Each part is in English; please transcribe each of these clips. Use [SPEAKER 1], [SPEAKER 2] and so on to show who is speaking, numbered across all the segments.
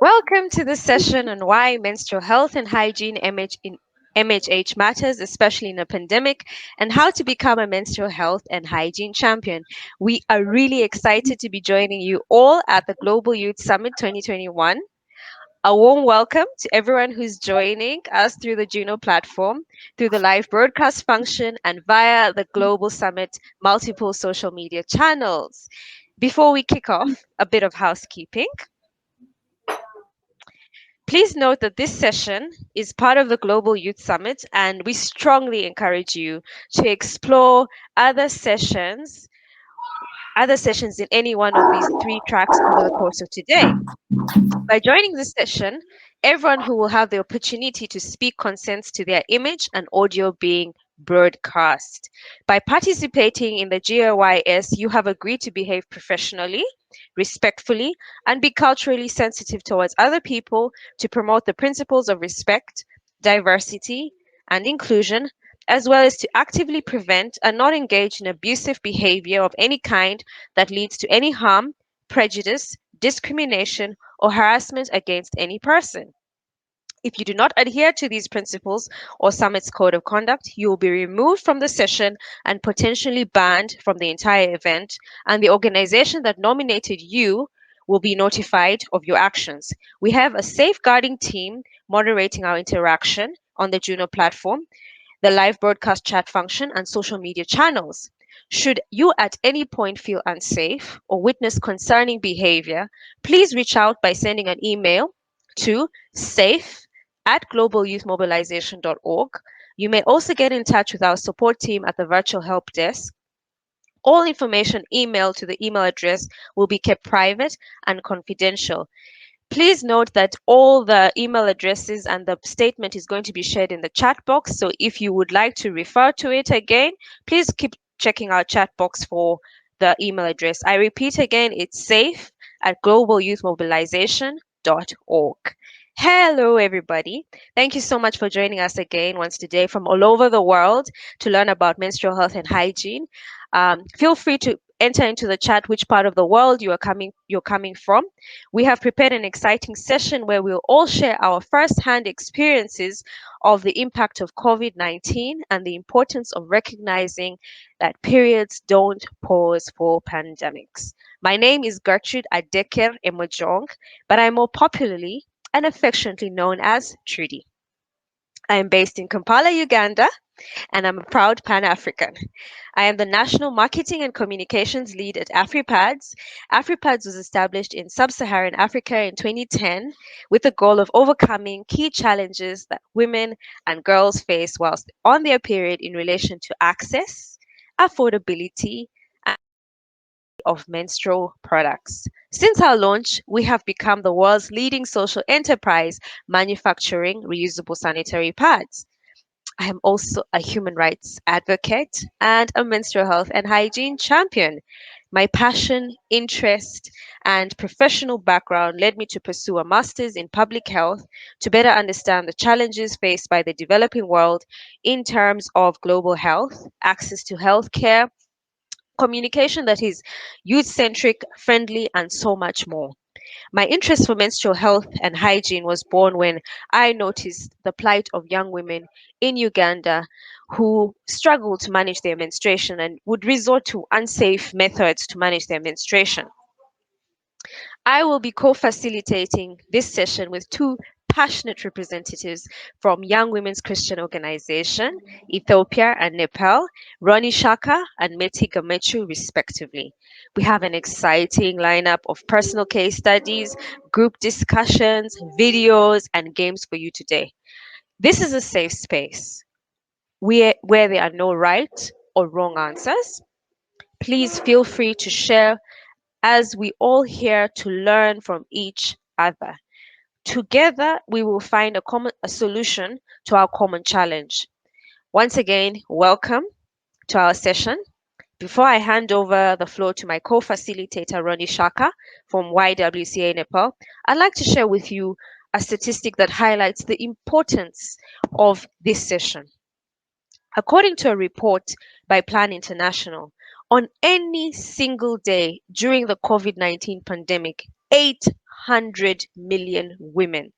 [SPEAKER 1] Welcome to this session on why menstrual health and hygiene MHH matters, especially in a pandemic, and how to become a menstrual health and hygiene champion. We are really excited to be joining you all at the Global Youth Summit 2021. A warm welcome to everyone who's joining us through the Juno platform, through the live broadcast function, and via the Global Summit multiple social media channels. Before we kick off, a bit of housekeeping. Please note that this session is part of the Global Youth Summit, and we strongly encourage you to explore other sessions, other sessions in any one of these three tracks over the course of today. By joining this session, everyone who will have the opportunity to speak consents to their image and audio being broadcast. By participating in the GOYS, you have agreed to behave professionally, respectfully, and be culturally sensitive towards other people to promote the principles of respect, diversity, and inclusion, as well as to actively prevent and not engage in abusive behavior of any kind that leads to any harm, prejudice, discrimination, or harassment against any person. If you do not adhere to these principles or Summit's code of conduct, you will be removed from the session and potentially banned from the entire event, and the organization that nominated you will be notified of your actions. We have a safeguarding team moderating our interaction on the Juno platform, the live broadcast chat function, and social media channels. Should you at any point feel unsafe or witness concerning behavior, please reach out by sending an email to safe@globalyouthmobilization.org. You may also get in touch with our support team at the virtual help desk. All information emailed to the email address will be kept private and confidential. Please note that all the email addresses and the statement is going to be shared in the chat box. So if you would like to refer to it again, please keep checking our chat box for the email address. I repeat again, it's safe@globalyouthmobilization.org. Hello, everybody. Thank you so much for joining us again once today from all over the world to learn about menstrual health and hygiene. Feel free to enter into the chat which part of the world you're coming from. We have prepared an exciting session where we'll all share our first-hand experiences of the impact of COVID-19 and the importance of recognizing that periods don't pause for pandemics. My name is Gertrude Adeker Emojong, but I'm more popularly and affectionately known as Trudy. I am based in Kampala, Uganda, and I'm a proud Pan African. I am the National Marketing and Communications Lead at AFRIpads. AFRIpads was established in sub Saharan Africa in 2010 with the goal of overcoming key challenges that women and girls face whilst on their period in relation to access, affordability, of menstrual products. Since our launch, we have become the world's leading social enterprise manufacturing reusable sanitary pads. I am also a human rights advocate and a menstrual health and hygiene champion. My passion, interest, and professional background led me to pursue a master's in public health to better understand the challenges faced by the developing world in terms of global health, access to healthcare, communication that is youth centric, friendly, and so much more. My interest for menstrual health and hygiene was born when I noticed the plight of young women in Uganda who struggle to manage their menstruation and would resort to unsafe methods to manage their menstruation. I will be co-facilitating this session with two passionate representatives from Young Women's Christian Organization, Ethiopia and Nepal, Ronnie Shaka and Meti Gamechu, respectively. We have an exciting lineup of personal case studies, group discussions, videos, and games for you today. This is a safe space where there are no right or wrong answers. Please feel free to share as we all here to learn from each other. Together, we will find a solution to our common challenge. Once again, welcome to our session. Before I hand over the floor to my co-facilitator, Ronnie Shaka from YWCA Nepal, I'd like to share with you a statistic that highlights the importance of this session. According to a report by Plan International, on any single day during the COVID-19 pandemic, 100 million women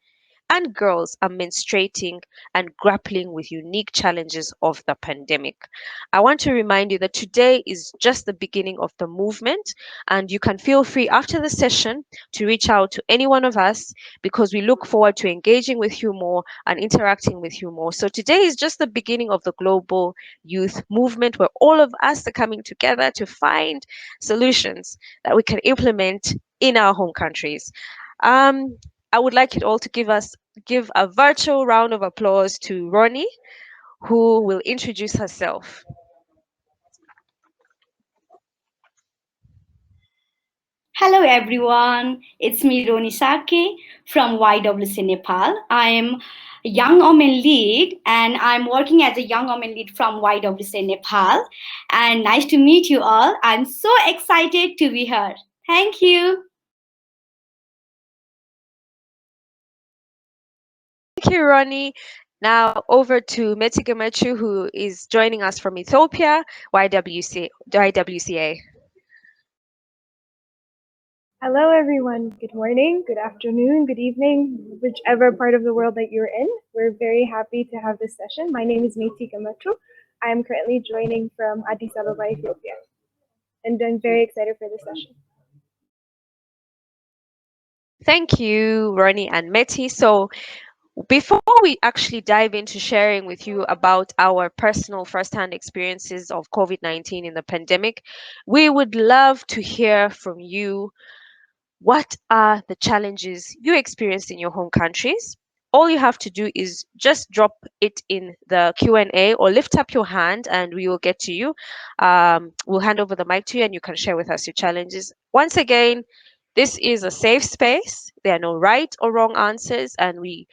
[SPEAKER 1] and girls are menstruating and grappling with unique challenges of the pandemic. I want to remind you that today is just the beginning of the movement, and you can feel free after the session to reach out to any one of us because we look forward to engaging with you more and interacting with you more. So, today is just the beginning of the global youth movement where all of us are coming together to find solutions that we can implement in our home countries. Um, I would like it all to give a virtual round of applause to Ronnie, who will introduce herself.
[SPEAKER 2] Hello everyone, it's me Ronnie Shaka from YWCA Nepal. I'm a Young Women Lead and I'm working as a Young Women Lead from YWCA Nepal. And nice to meet you all. I'm so excited to be here. Thank you.
[SPEAKER 1] Thank you, Ronnie. Now over to Metigamechu, who is joining us from Ethiopia, YWCA.
[SPEAKER 3] Hello, everyone. Good morning, good afternoon, good evening, whichever part of the world that you're in. We're very happy to have this session. My name is Meiti Gamatru. I am currently joining from Addis Ababa, Ethiopia, and I'm very excited for this session.
[SPEAKER 1] Thank you, Ronnie and Meti. So, before we actually dive into sharing with you about our personal firsthand experiences of COVID-19 in the pandemic, we would love to hear from you. What are the challenges you experienced in your home countries? All you have to do is just drop it in the Q&A or lift up your hand and we will get to you. We'll hand over the mic to you and you can share with us your challenges. Once again, this is a safe space. There are no right or wrong answers, and we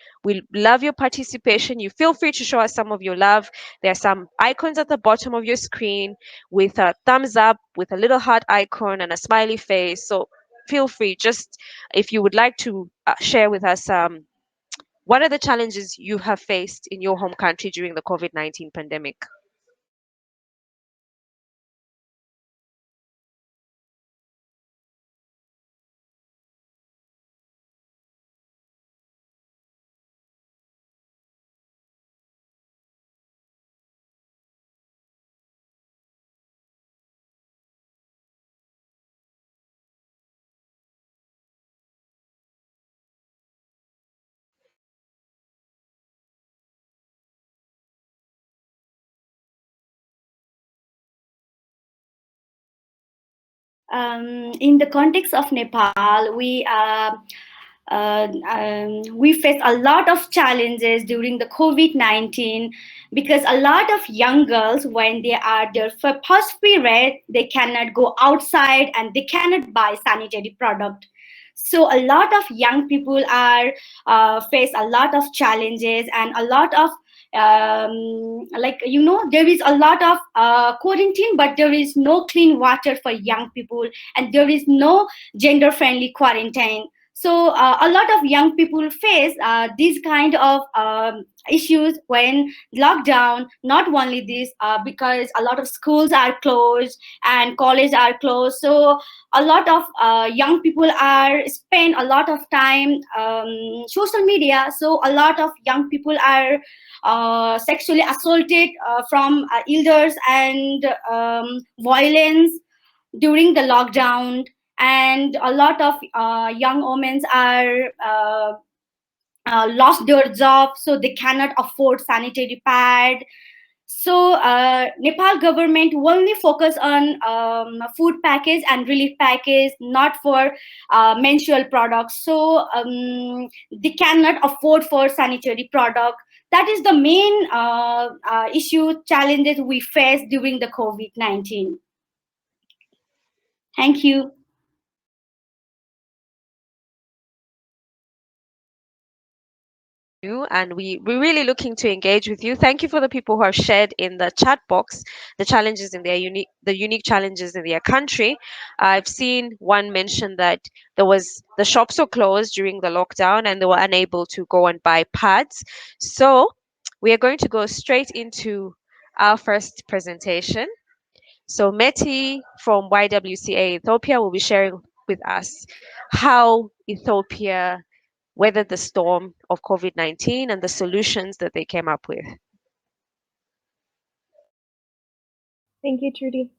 [SPEAKER 1] love your participation. You feel free to show us some of your love. There are some icons at the bottom of your screen with a thumbs up, with a little heart icon and a smiley face. So feel free. Just if you would like to share with us, what are the challenges you have faced in your home country during the COVID-19 pandemic?
[SPEAKER 2] In the context of Nepal, we face a lot of challenges during the COVID-19 because a lot of young girls, when they are their first period, they cannot go outside and they cannot buy sanitary product. So a lot of young people are face a lot of challenges and a lot of there is a lot of quarantine, but there is no clean water for young people and there is no gender friendly quarantine. So a lot of young people face these kind of issues when lockdown. Not only this, because a lot of schools are closed and colleges are closed, so a lot of young people are spend a lot of time social media. So a lot of young people are sexually assaulted from elders and violence during the lockdown, and a lot of young women are lost their job, so they cannot afford sanitary pad. So Nepal government only focus on food package and relief package, not for menstrual products. So they cannot afford for sanitary product. That is the main issue challenges we face during the COVID-19. Thank you.
[SPEAKER 1] You and we're really looking to engage with you. Thank you for the people who have shared in the chat box the challenges in their unique challenges in their country. I've seen one mention that the shops were closed during the lockdown and they were unable to go and buy pads. So we are going to go straight into our first presentation. So Meti from YWCA Ethiopia will be sharing with us how Ethiopia weathered the storm of COVID-19 and the solutions that they came up with.
[SPEAKER 3] Thank you, Trudy.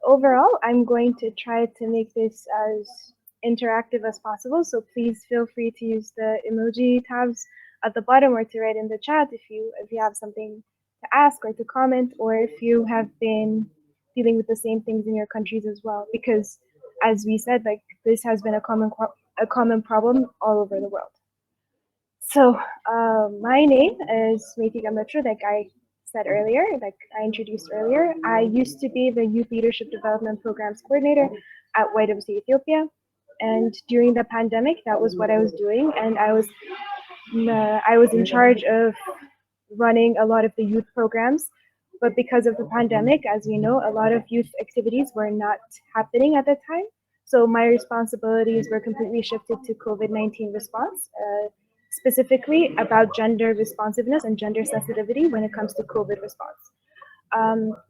[SPEAKER 3] Overall, I'm going to try to make this as interactive as possible. So please feel free to use the emoji tabs at the bottom or to write in the chat if you have something to ask or to comment, or if you have been dealing with the same things in your countries as well. Because as we said, like this has been a common problem all over the world. So my name is Meiti Gamatra, like I said earlier, like I introduced earlier. I used to be the Youth Leadership Development Programs Coordinator at YWCA Ethiopia. And during the pandemic, that was what I was doing. And I was in charge of running a lot of the youth programs. But because of the pandemic, as we know, a lot of youth activities were not happening at the time. So my responsibilities were completely shifted to COVID-19 response, specifically about gender responsiveness and gender sensitivity when it comes to COVID response.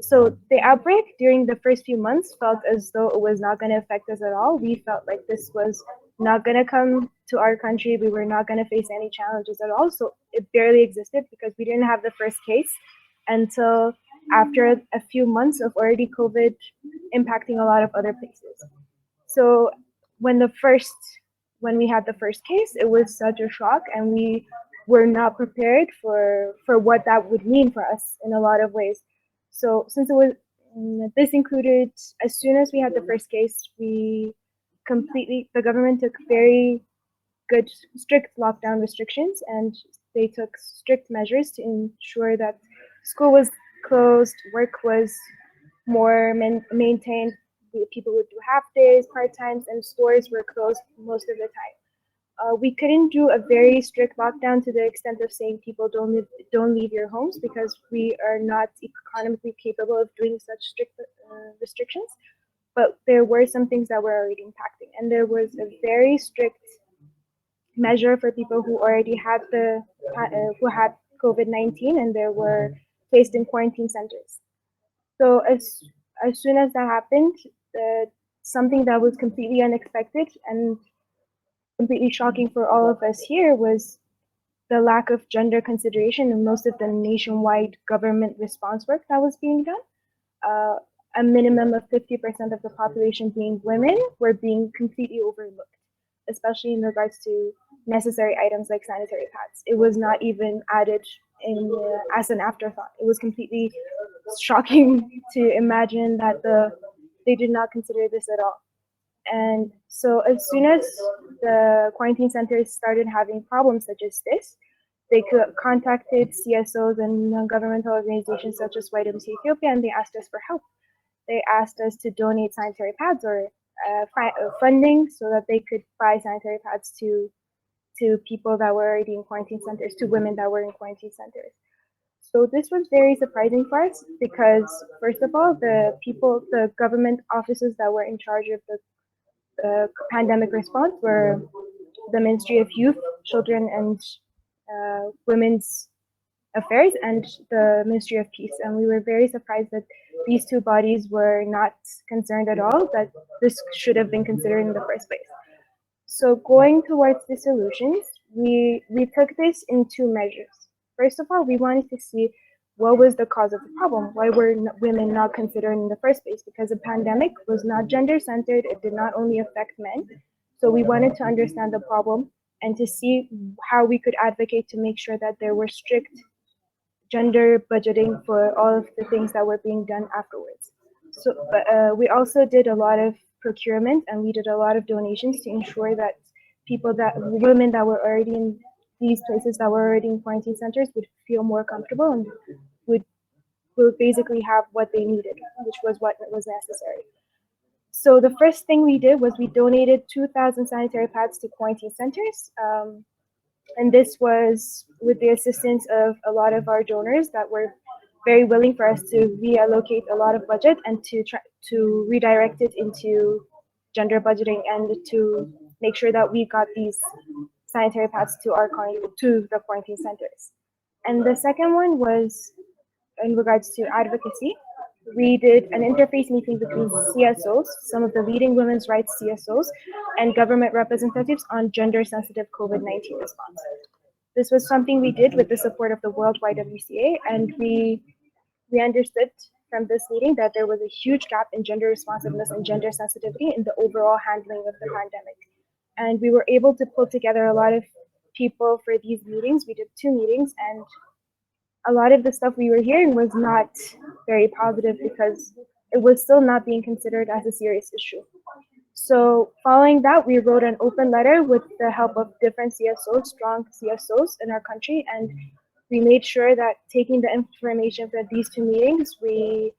[SPEAKER 3] So the outbreak during the first few months felt as though it was not going to affect us at all. We felt like this was not going to come to our country. We were not going to face any challenges at all. So it barely existed because we didn't have the first case until after a few months of already COVID impacting a lot of other places. So when the first when we had the first case, it was such a shock, and we were not prepared for what that would mean for us in a lot of ways. So since it was this included, as soon as we had the first case, the government took very good strict lockdown restrictions, and they took strict measures to ensure that school was closed, work was more maintained. People would do half days, part times, and stores were closed most of the time. We couldn't do a very strict lockdown to the extent of saying people don't leave your homes, because we are not economically capable of doing such strict restrictions. But there were some things that were already impacting, and there was a very strict measure for people who already had who had COVID-19, and they were placed in quarantine centers. So as soon as that happened, uh, something that was completely unexpected and completely shocking for all of us here was the lack of gender consideration in most of the nationwide government response work that was being done. Uh, a minimum of 50% of the population being women were being completely overlooked, especially in regards to necessary items like sanitary pads. It was not even added in as an afterthought. It was completely shocking to imagine that they did not consider this at all. And so as soon as the quarantine centers started having problems such as this, they contacted CSOs and non-governmental organizations such as YWCA Ethiopia, and they asked us for help. They asked us to donate sanitary pads or funding so that they could buy sanitary pads to people that were already in quarantine centers, to women that were in quarantine centers. So this was very surprising for us because, first of all, the government offices that were in charge of the pandemic response were the Ministry of Youth, Children, and Women's Affairs and the Ministry of Peace. And we were very surprised that these two bodies were not concerned at all, that this should have been considered in the first place. So going towards the solutions, we took this in two measures. First of all, we wanted to see what was the cause of the problem. Why were women not considered in the first place? Because the pandemic was not gender-centered. It did not only affect men. So we wanted to understand the problem and to see how we could advocate to make sure that there were strict gender budgeting for all of the things that were being done afterwards. So we also did a lot of procurement, and we did a lot of donations to ensure that women that were already in these places that were already in quarantine centers would feel more comfortable and would basically have what they needed, which was what was necessary. So the first thing we did was we donated 2,000 sanitary pads to quarantine centers. And this was with the assistance of a lot of our donors that were very willing for us to reallocate a lot of budget and to try to redirect it into gender budgeting and to make sure that we got these sanitary pads to the quarantine centers. And the second one was in regards to advocacy. we did an interface meeting between CSOs, some of the leading women's rights CSOs, and government representatives on gender-sensitive COVID-19 response. This was something we did with the support of the World YWCA, and we understood from this meeting that there was a huge gap in gender responsiveness and gender sensitivity in the overall handling of the pandemic. And we were able to pull together a lot of people for these meetings. We did 2 meetings, and a lot of the stuff we were hearing was not very positive because it was still not being considered as a serious issue. So following that, we wrote an open letter with the help of different CSOs, strong CSOs in our country, and we made sure that taking the information from these 2 meetings, we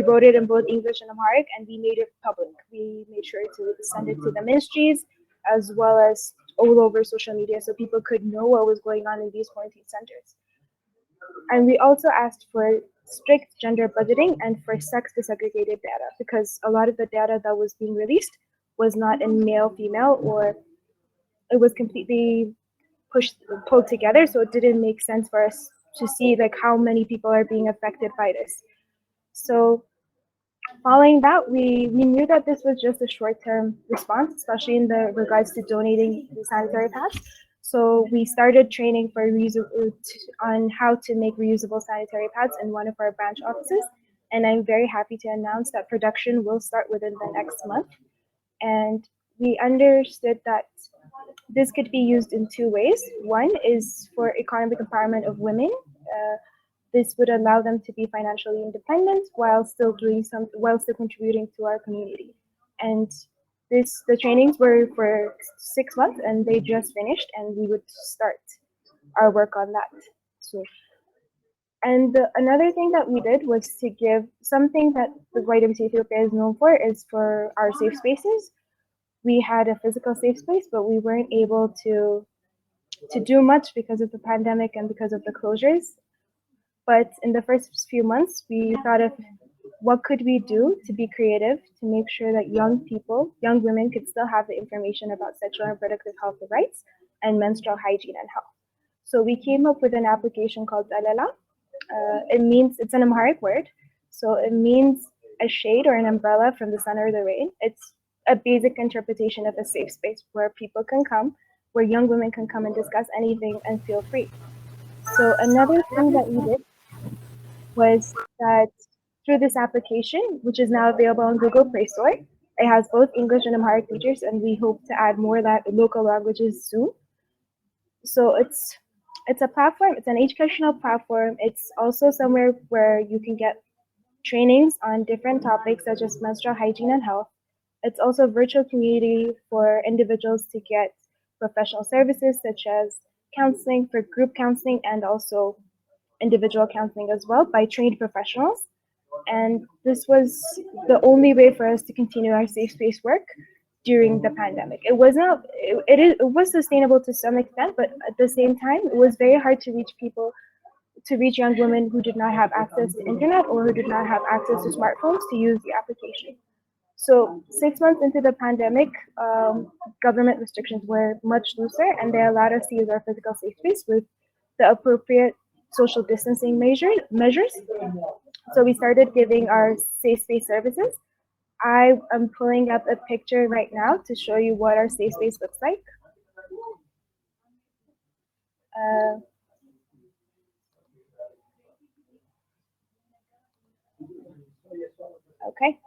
[SPEAKER 3] wrote it in both English and Amharic, and we made it public. We made sure to send it to the ministries as well as all over social media so people could know what was going on in these quarantine centers. And we also asked for strict gender budgeting and for sex disaggregated data because a lot of the data that was being released was not in male, female, or it was completely pulled together, so it didn't make sense for us to see like how many people are being affected by this. So following that, we knew that this was just a short-term response, especially in the regards to donating the sanitary pads. So we started training for on how to make reusable sanitary pads in one of our branch offices. And I'm very happy to announce that production will start within the next month. And we understood that this could be used in 2 ways. One is for economic empowerment of women. This would allow them to be financially independent while still contributing to our community. And the trainings were for 6 months and they just finished, and we would start our work on that. So, and another thing that we did was to give something that the YWCA Ethiopia is known for is for our safe spaces. We had a physical safe space, but we weren't able to do much because of the pandemic and because of the closures. But in the first few months, we thought of what could we do to be creative to make sure that young women could still have the information about sexual and reproductive health rights and menstrual hygiene and health. So we came up with an application called Dalala. It's an Amharic word, so it means a shade or an umbrella from the sun or the rain. It's a basic interpretation of a safe space where people can come, where young women can come and discuss anything and feel free. So another thing that we did was that through this application, which is now available on Google Play Store, it has both English and Amharic features, and we hope to add more local languages soon. So it's a platform, it's an educational platform. It's also somewhere where you can get trainings on different topics such as menstrual hygiene and health. It's also a virtual community for individuals to get professional services such as counseling for group counseling and also individual counseling as well by trained professionals. And this was the only way for us to continue our safe space work during the pandemic. It was not, it was sustainable to some extent, but at the same time, it was very hard to reach people, to reach young women who did not have access to internet or who did not have access to smartphones to use the application. So 6 months into the pandemic, government restrictions were much looser, and they allowed us to use our physical safe space with the appropriate social distancing measures. So we started giving our safe space services. I am pulling up a picture right now to show you what our safe space looks like. Uh, okay.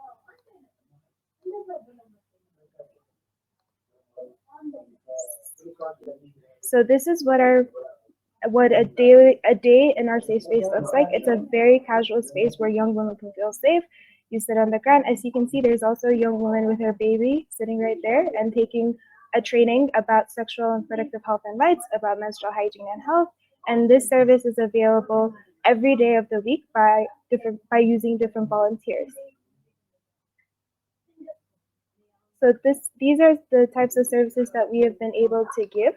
[SPEAKER 3] So this is what a day in our safe space looks like. It's a very casual space where young women can feel safe. You sit on the ground. As you can see, there's also a young woman with her baby sitting right there and taking a training about sexual and reproductive health and rights, about menstrual hygiene and health. And this service is available every day of the week by using different volunteers. So these are the types of services that we have been able to give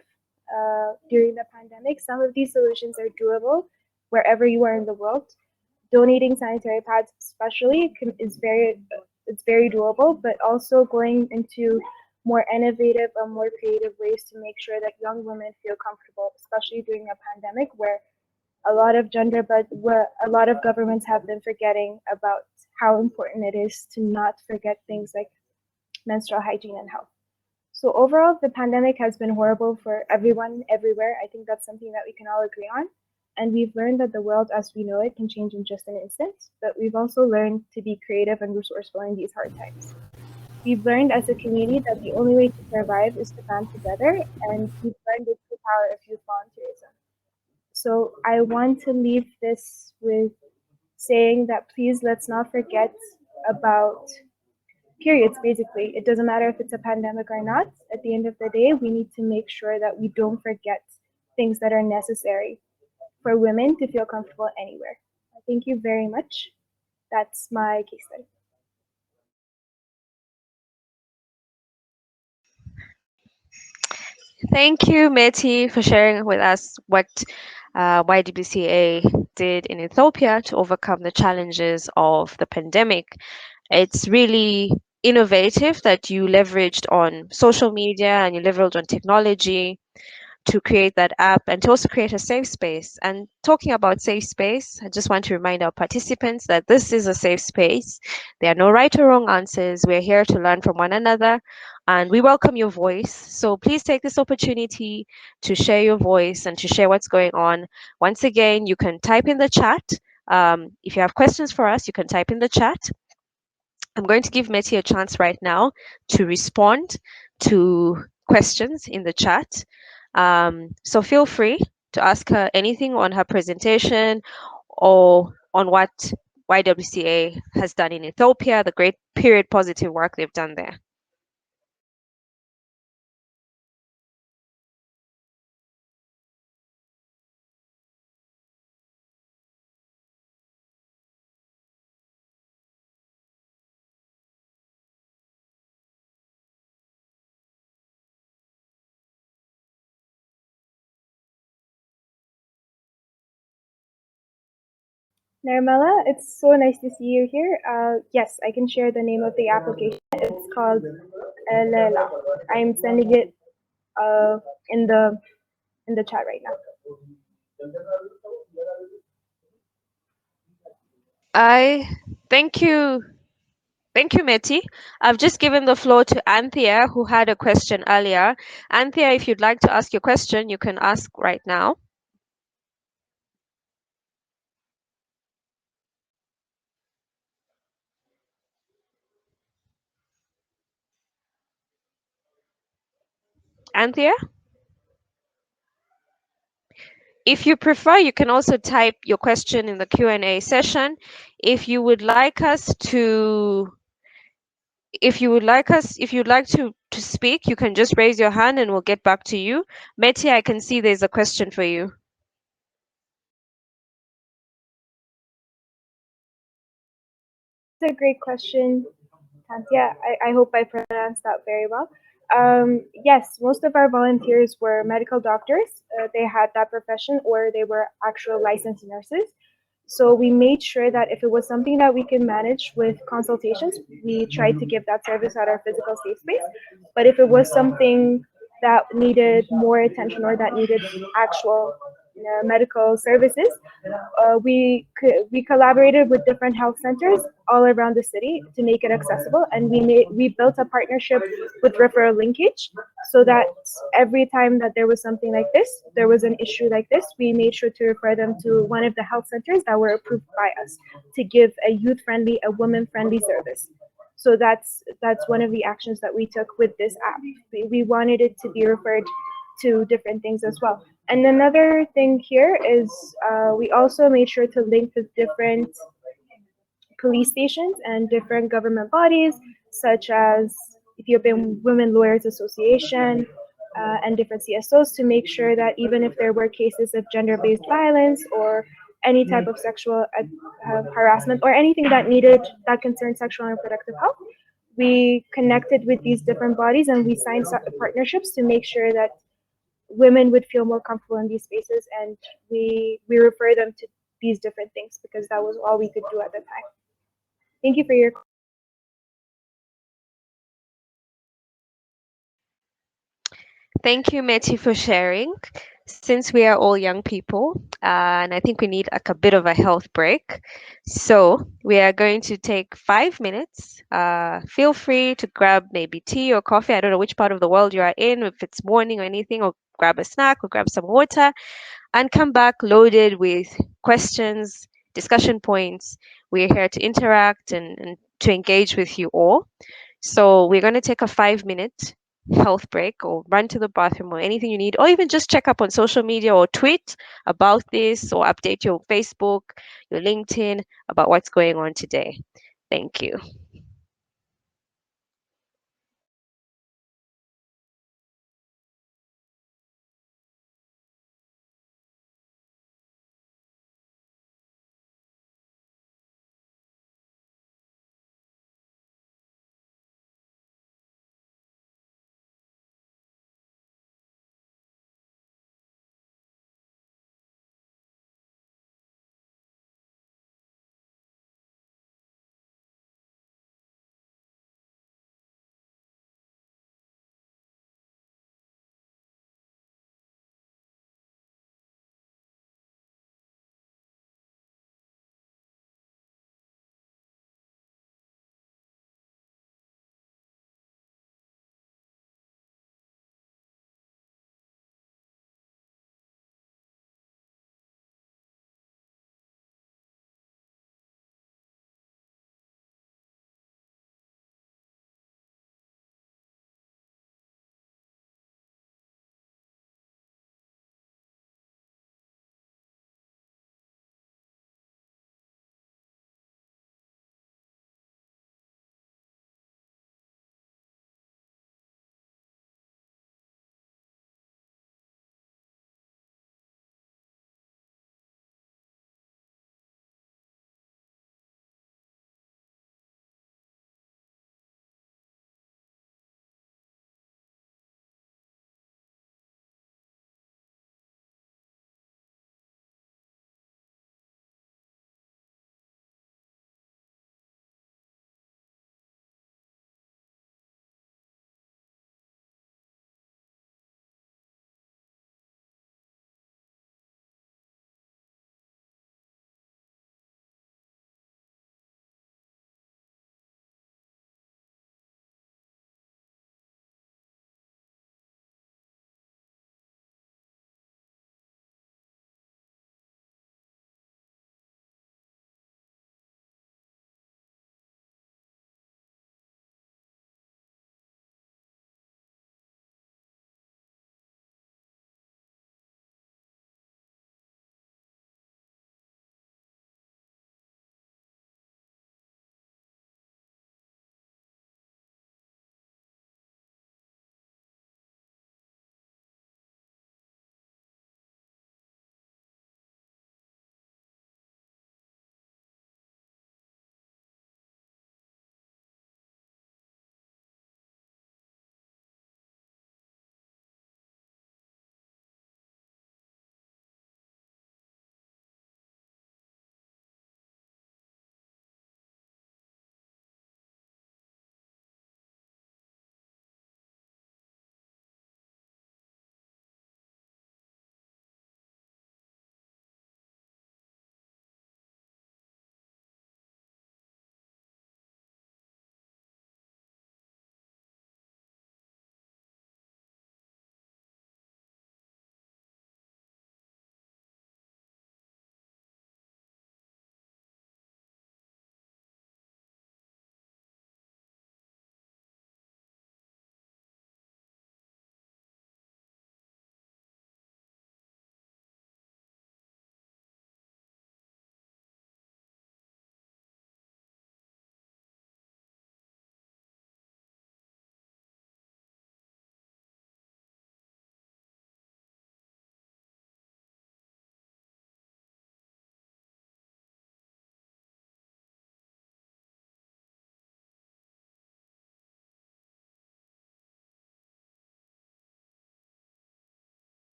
[SPEAKER 3] during the pandemic. Some of these solutions are doable wherever you are in the world. Donating sanitary pads especially is very doable, but also going into more innovative or more creative ways to make sure that young women feel comfortable, especially during a pandemic where a lot of governments have been forgetting about how important it is to not forget things like menstrual hygiene and health. So overall, the pandemic has been horrible for everyone everywhere. I think that's something that we can all agree on. And we've learned that the world as we know it can change in just an instant, but we've also learned to be creative and resourceful in these hard times. We've learned as a community that the only way to survive is to band together, and we've learned the true power of youth volunteerism. So I want to leave this with saying that please let's not forget about periods, basically. It doesn't matter if it's a pandemic or not. At the end of the day, we need to make sure that we don't forget things that are necessary for women to feel comfortable anywhere. Thank you very much. That's my case study.
[SPEAKER 1] Thank you, Meti, for sharing with us what YWCA did in Ethiopia to overcome the challenges of the pandemic. It's really innovative that you leveraged on social media and you leveraged on technology to create that app and to also create a safe space. And talking about safe space, I just want to remind our participants that this is a safe space. There are no right or wrong answers. We're here to learn from one another and we welcome your voice. So please take this opportunity to share your voice and to share what's going on. Once again, you can type in the chat. If you have questions for us, you can type in the chat. I'm going to give Meti a chance right now to respond to questions in the chat. So feel free to ask her anything on her presentation or on what YWCA has done in Ethiopia, the great period positive work they've done there.
[SPEAKER 3] Nirmala, it's so nice to see you here. Yes, I can share the name of the application. It's called Lela. I'm sending it uh, in the chat right now.
[SPEAKER 1] I thank you. Thank you, Meti. I've just given the floor to Anthea, who had a question earlier. Anthea, if you'd like to ask your question, you can ask right now. Anthea? If you prefer, you can also type your question in the Q&A session. If you would like us to, if you'd like to speak, you can just raise your hand and we'll get back to you. Meti, I can see there's a question for you.
[SPEAKER 3] It's a great question, Tantia. I hope I pronounced that very well. Yes, most of our volunteers were medical doctors. They had that profession or they were actual licensed nurses. So we made sure that if it was something that we could manage with consultations, we tried to give that service at our physical safe space. But if it was something that needed more attention or that needed actual medical services, we collaborated with different health centers all around the city to make it accessible, and we built a partnership with referral linkage, so that every time that there was something like this, there was an issue like this, we made sure to refer them to one of the health centers that were approved by us to give a youth-friendly, a woman-friendly service. So that's one of the actions that we took with this app. We wanted it to be referred to different things as well. And another thing here is we also made sure to link with different police stations and different government bodies, such as Ethiopian Women Lawyers Association and different CSOs, to make sure that even if there were cases of gender-based violence or any type of sexual harassment or anything that concerned sexual and reproductive health, we connected with these different bodies and we signed partnerships to make sure that women would feel more comfortable in these spaces, and we refer them to these different things because that was all we could do at the time. Thank you for your.
[SPEAKER 1] Thank you, Meti, for sharing. since we are all young people, and I think we need like a bit of a health break. So we are going to take 5 minutes. Feel free to grab maybe tea or coffee. I don't know which part of the world you are in, if it's morning or anything, or grab a snack or grab some water and come back loaded with questions, discussion points. We're here to interact and to engage with you all. So we're going to take a 5 minute health break or run to the bathroom or anything you need, or even just check up on social media or tweet about this or update your Facebook, your LinkedIn about what's going on today. Thank you.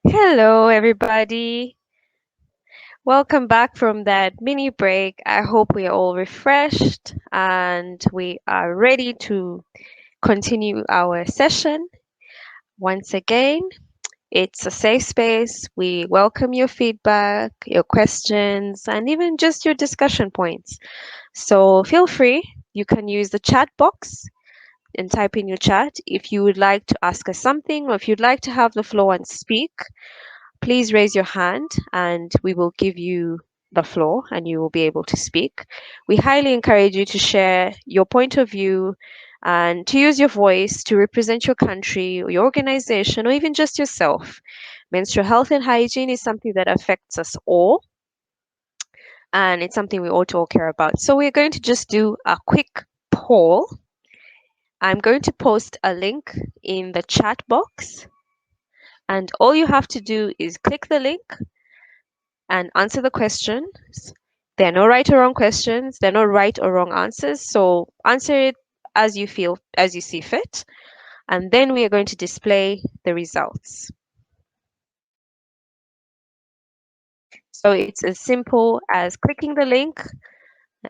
[SPEAKER 1] Hello, everybody. Welcome back from that mini break. I hope we are all refreshed and we are ready to continue our session. Once again, it's a safe space. We welcome your feedback, your questions, and even just your discussion points. So feel free. You can use the chat box and type in your chat if you would like to ask us something or if you'd like to have the floor and speak. Please raise your hand and we will give you the floor and you will be able to speak. We highly encourage you to share your point of view and to use your voice to represent your country or your organization or even just yourself. Menstrual health and hygiene is something that affects us all and it's something we ought to all care about. So we're going to just do a quick poll. I'm going to post a link in the chat box and all you have to do is click the link and answer the questions. There are no right or wrong questions. There are no right or wrong answers. So answer it as you feel, as you see fit. And then we are going to display the results. So it's as simple as clicking the link,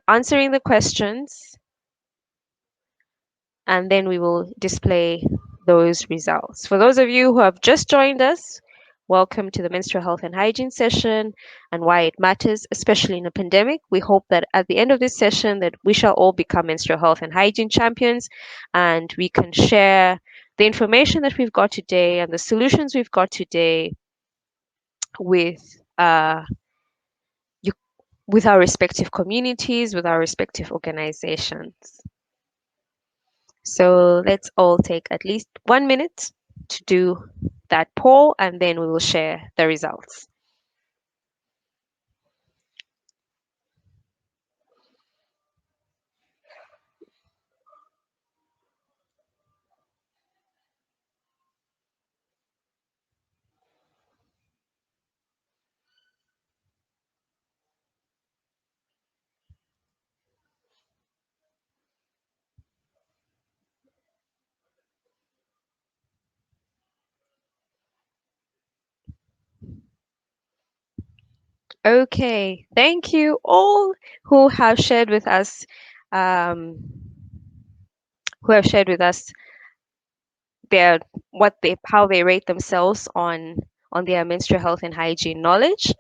[SPEAKER 1] answering the questions, and then we will display those results. For those of you who have just joined us, welcome to the menstrual health and hygiene session and why it matters, especially in a pandemic. We hope that at the end of this session that we shall all become menstrual health and hygiene champions and we can share the information that we've got today and the solutions we've got today with you, with our respective communities, with our respective organizations. So let's all take at least 1 minute to do that poll and then we will share the results. Okay, thank you all who have shared with us, um, who have shared with us their how they rate themselves on their menstrual health and hygiene knowledge.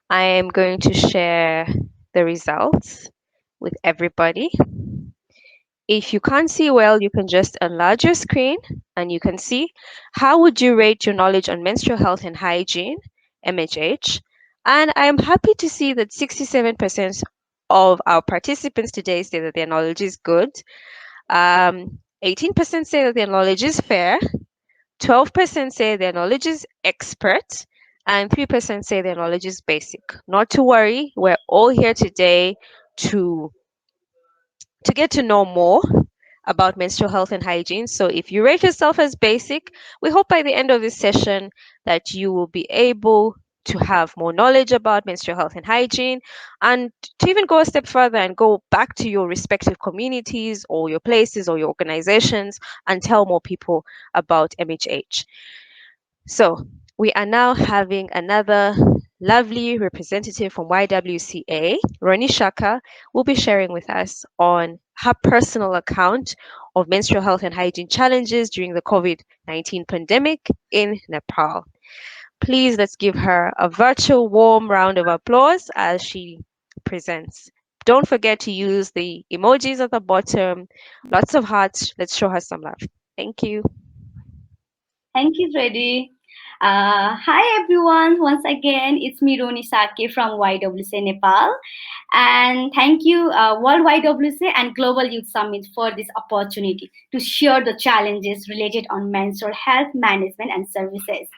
[SPEAKER 1] I am going to share the results with everybody. If you can't see well, you can just enlarge your screen and you can see how would you rate your knowledge on menstrual health and hygiene, MHH. And I am happy to see that 67% of our participants today say that their knowledge is good. 18% say that their knowledge is fair. 12% say their knowledge is expert. And 3% say their knowledge is basic. Not to worry, we're all here today to get to know more about menstrual health and hygiene. So if you rate yourself as basic, we hope by the end of this session that you will be able to have more knowledge about menstrual health and hygiene and to even go a step further and go back to your respective communities or your places or your organizations and tell more people about MHH. So we are now having another lovely representative from YWCA, Ronnie Shaka, will be sharing with us on her personal account of menstrual health and hygiene challenges during the COVID-19 pandemic in Nepal. Please let's give her a virtual warm round of applause as she presents. Don't forget to use the emojis at the bottom. Lots of hearts. Let's show her some love. Thank you.
[SPEAKER 2] Thank you, Freddy. Hi, everyone. Once again, it's me, Ronnie Shaka from YWCA Nepal. And thank you, World YWCA and Global Youth Summit for this opportunity to share the challenges related on menstrual health management and services.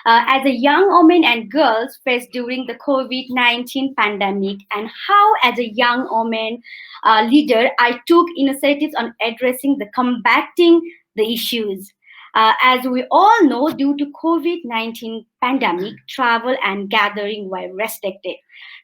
[SPEAKER 2] As a young woman and girls faced during the COVID-19 pandemic, and how, as a young woman leader, I took initiatives on addressing the combating the issues. As we all know, due to COVID-19 pandemic, travel and gathering were restricted.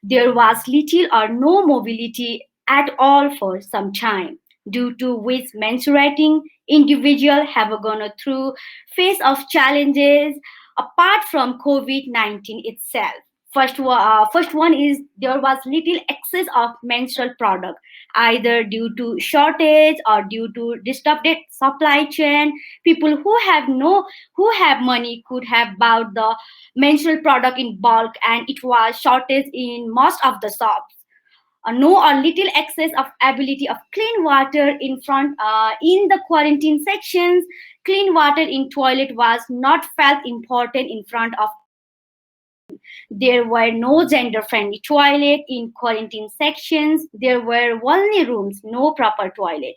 [SPEAKER 2] There was little or no mobility at all for some time, due to which menstruating individuals have gone through phase of challenges apart from COVID-19 itself. First one is there was little excess of menstrual product, either due to shortage or due to disrupted supply chain. People who have money could have bought the menstrual product in bulk, and it was shortage in most of the shops. No or little access of ability of clean water in the quarantine sections. Clean water in toilet was not felt important in front of. There were no gender friendly toilet in quarantine sections. There were only rooms, no proper toilet.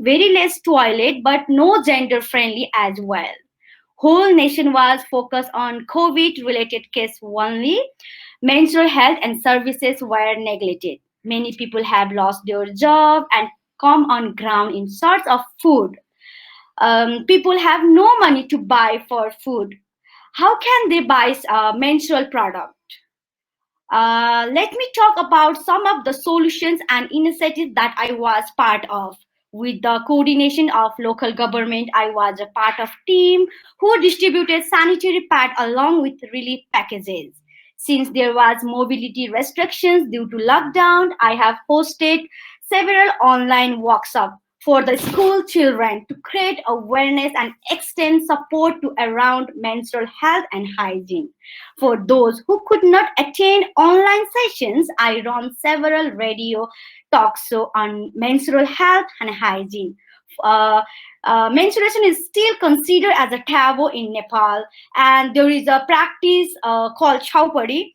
[SPEAKER 2] Very less toilet, but no gender friendly as well. Whole nation was focused on COVID related case only. Menstrual health and services were neglected. Many people have lost their job and come on ground in search of food. People have no money to buy for food. How can they buy menstrual product? Let me talk about some of the solutions and initiatives that I was part of. With the coordination of local government, I was a part of team who distributed sanitary pad along with relief packages. Since there was mobility restrictions due to lockdown, I have hosted several online workshops for the school children to create awareness and extend support to around menstrual health and hygiene. For those who could not attend online sessions, I run several radio talk show on menstrual health and hygiene. Uh, Menstruation is still considered as a taboo in Nepal, and there is a practice called chaupadi,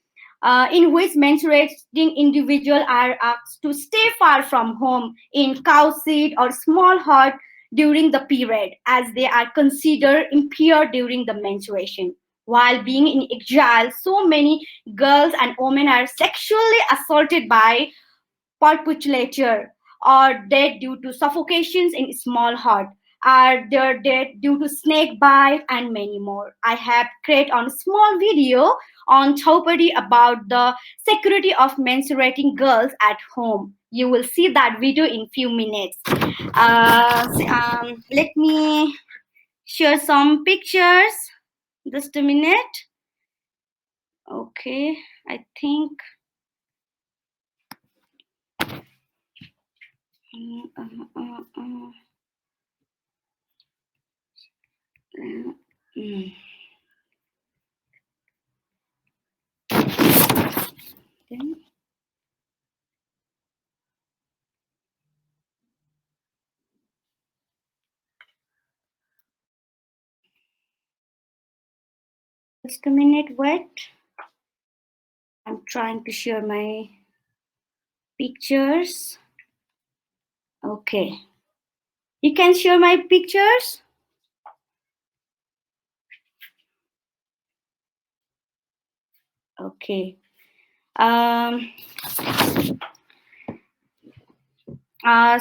[SPEAKER 2] in which menstruating individuals are asked to stay far from home in cow seat or small hut during the period, as they are considered impure during the menstruation. While being in exile, so many girls and women are sexually assaulted by perpetrator, or dead due to suffocations in small hut, are they're dead due to snake bite, and many more. I have created a small video on Chaupadi about the security of menstruating girls at home. You will see that video in few minutes. Let me share some pictures. Just a minute. Okay, I think. Uh, uh, uh, mm. Then just a minute, wait. I'm trying to share my pictures. Okay. You can share my pictures? Okay. Um,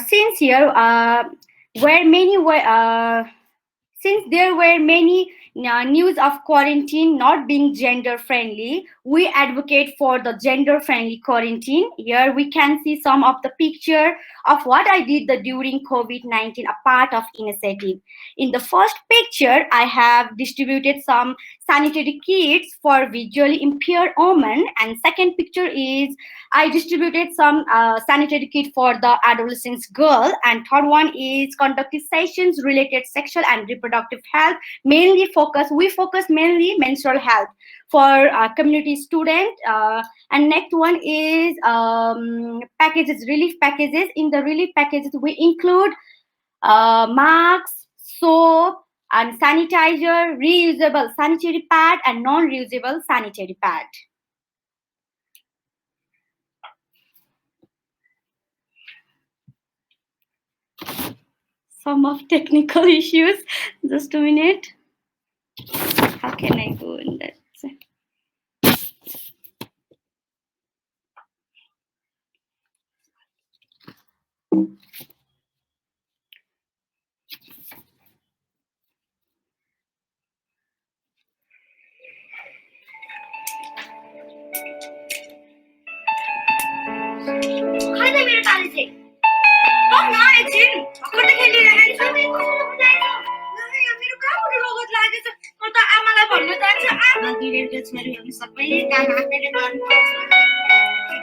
[SPEAKER 2] since here, where many were, since there were many news of quarantine not being gender friendly, we advocate for the gender friendly quarantine. Here we can see some of the picture of what I did during COVID-19, a part of initiative. In the first picture, I have distributed some sanitary kits for visually impaired women, and second picture is I distributed some sanitary kit for the adolescent girl, and third one is conducted sessions related sexual and reproductive health. We focus mainly menstrual health for community student. And next one is packages, relief packages. In the relief packages, we include masks, soap, and sanitizer, reusable sanitary pad, and non-reusable sanitary pad. Some of technical issues. Just a minute. How can I go in that?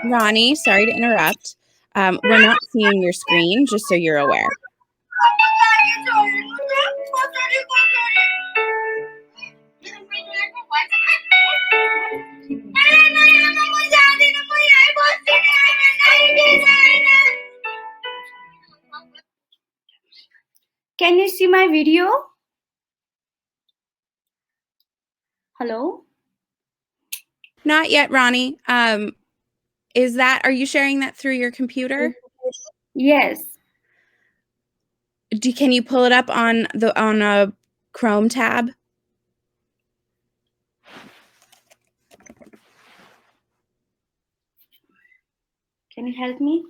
[SPEAKER 4] Ronnie, sorry to interrupt. We're not seeing your screen, just so you're aware.
[SPEAKER 2] Can you see my video? Hello?
[SPEAKER 4] Not yet, Ronnie. Are you sharing that through your computer?
[SPEAKER 2] Yes.
[SPEAKER 4] Can you pull it up on a Chrome tab?
[SPEAKER 2] Can you help me?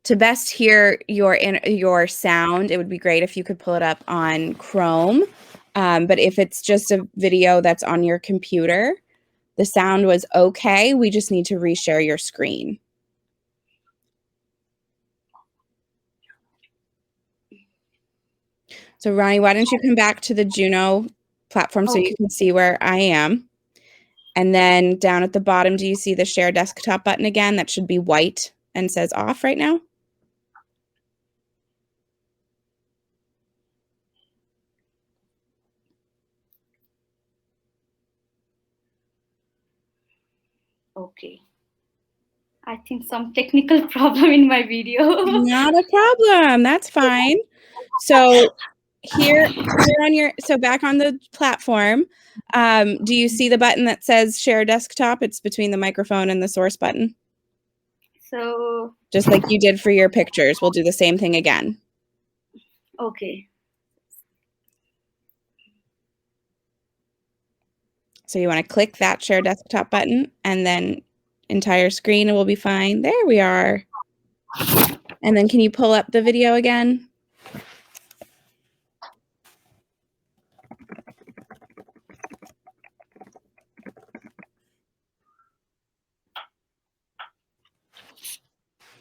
[SPEAKER 4] To best hear your sound, it would be great if you could pull it up on Chrome. But if it's just a video that's on your computer, the sound was okay. We just need to reshare your screen. So Ronnie, why don't you come back to the Juno platform so you can see where I am? And then down at the bottom, do you see the share desktop button again? That should be white and says off right now.
[SPEAKER 2] Okay. I think some technical problem in my video.
[SPEAKER 4] Not a problem. That's fine. So back on the platform, do you see the button that says share desktop? It's between the microphone and the source button.
[SPEAKER 2] So
[SPEAKER 4] Just like you did for your pictures, we'll do the same thing again.
[SPEAKER 2] Okay.
[SPEAKER 4] So you want to click that share desktop button and then entire screen will be fine. There we are. And then can you pull up the video again?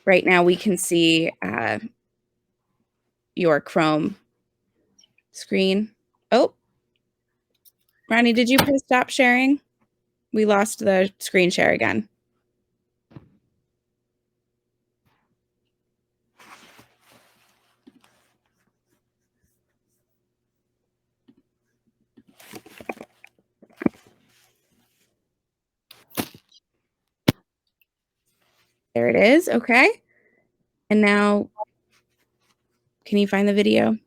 [SPEAKER 4] Right now we can see your Chrome screen. Oh, Ronnie, did you press stop sharing? We lost the screen share again. There it is. Okay. And now, can you find the video?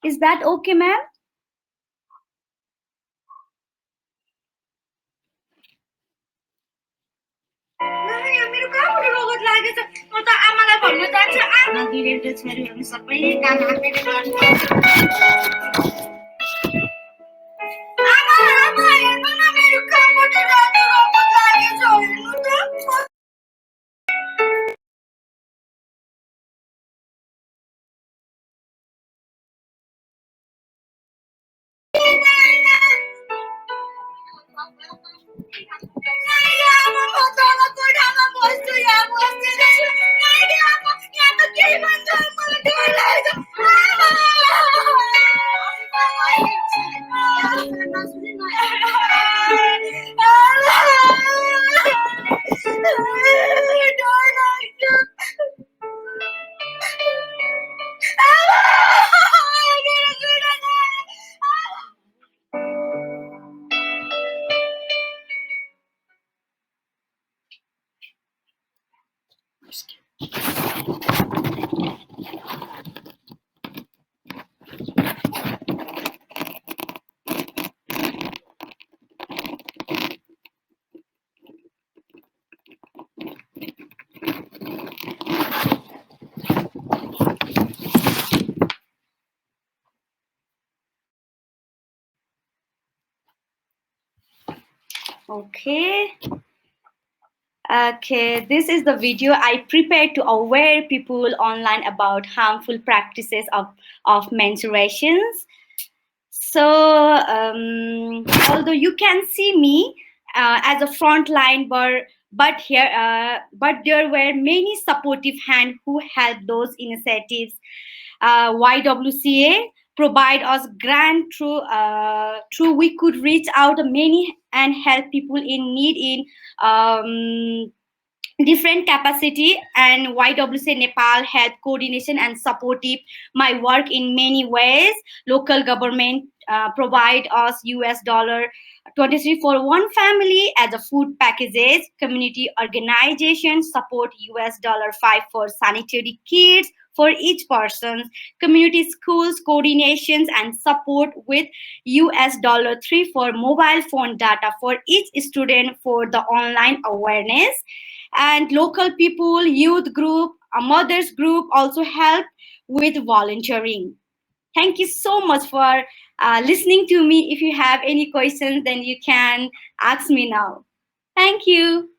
[SPEAKER 2] Is that okay, ma'am? Okay. Okay, this is the video I prepared to aware people online about harmful practices of menstruations. So, although you can see me as a front line, but there were many supportive hands who helped those initiatives. YWCA provide us grant through we could reach out many and help people in need in different capacity, and YWCA Nepal help coordination and supportive my work in many ways. Local government provide us US $23 for one family as a food packages. Community organizations support US $5 for sanitary kits for each person. Community schools coordinations and support with US$3 for mobile phone data for each student for the online awareness. And local people, youth group, a mothers group also help with volunteering. Thank you so much for listening to me. If you have any questions, then you can ask me now. Thank you.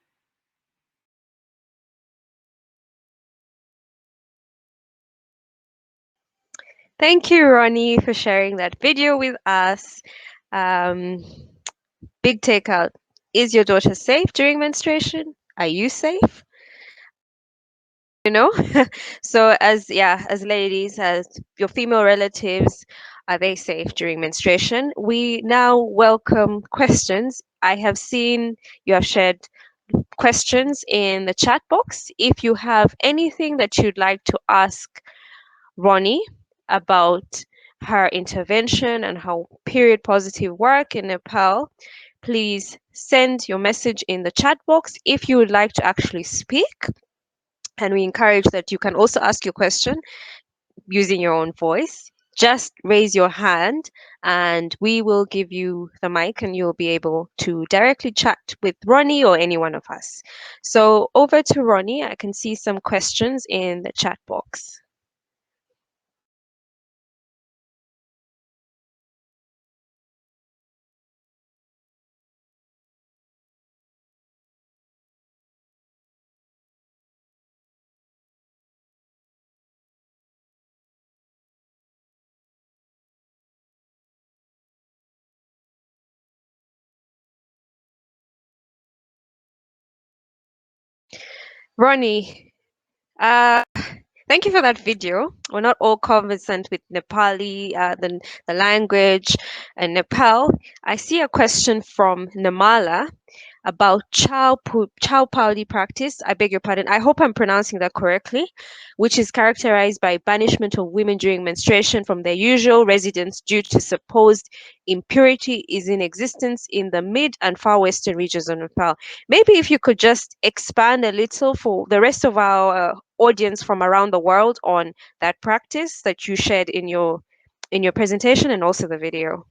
[SPEAKER 1] Thank you, Ronnie, for sharing that video with us. Um, big takeout. Is your daughter safe during menstruation? Are you safe? You know? So as ladies, as your female relatives, are they safe during menstruation? We now welcome questions. I have seen you have shared questions in the chat box. If you have anything that you'd like to ask Ronnie about her intervention and how period positive work in Nepal, please send your message in the chat box. If you would like to actually speak, and we encourage that you can also ask your question using your own voice, just raise your hand and we will give you the mic and you'll be able to directly chat with Ronnie or any one of us. So over to Ronnie. I can see some questions in the chat box. Ronnie, thank you for that video. We're not all conversant with Nepali, the language and Nepal. I see a question from Namala about chow paudi practice. I beg your pardon. I hope I'm pronouncing that correctly, which is characterized by banishment of women during menstruation from their usual residence due to supposed impurity is in existence in the mid and far western regions of Nepal. Maybe if you could just expand a little for the rest of our audience from around the world on that practice that you shared in your presentation and also the video.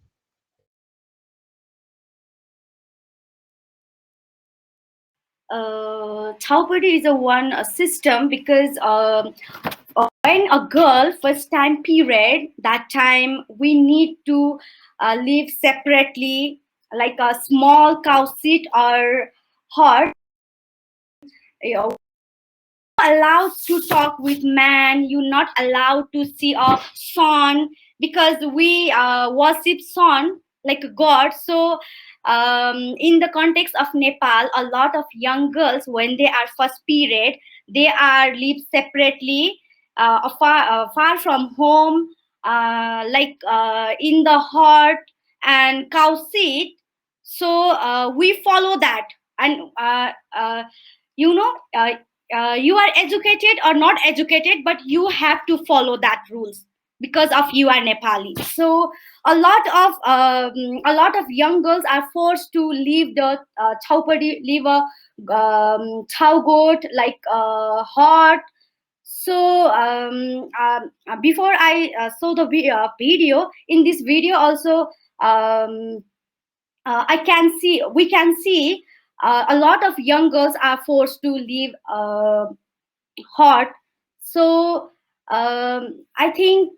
[SPEAKER 2] Taupadi is a system because when a girl first time period, that time we need to live separately, like a small cow seat or hut. You know, allowed to talk with man, you're not allowed to see a sun, because we worship sun like a god. So in the context of Nepal, a lot of young girls when they are first period, they are live separately, far from home, in the heart and cow seat. So we follow that. And you know you are educated or not educated, but you have to follow that rules because of you are Nepali. So a lot of young girls are forced to leave the chaupadi, leave a chow goat, like hot. So before I saw the video, in this video also, I can see we can see a lot of young girls are forced to leave hot. So I think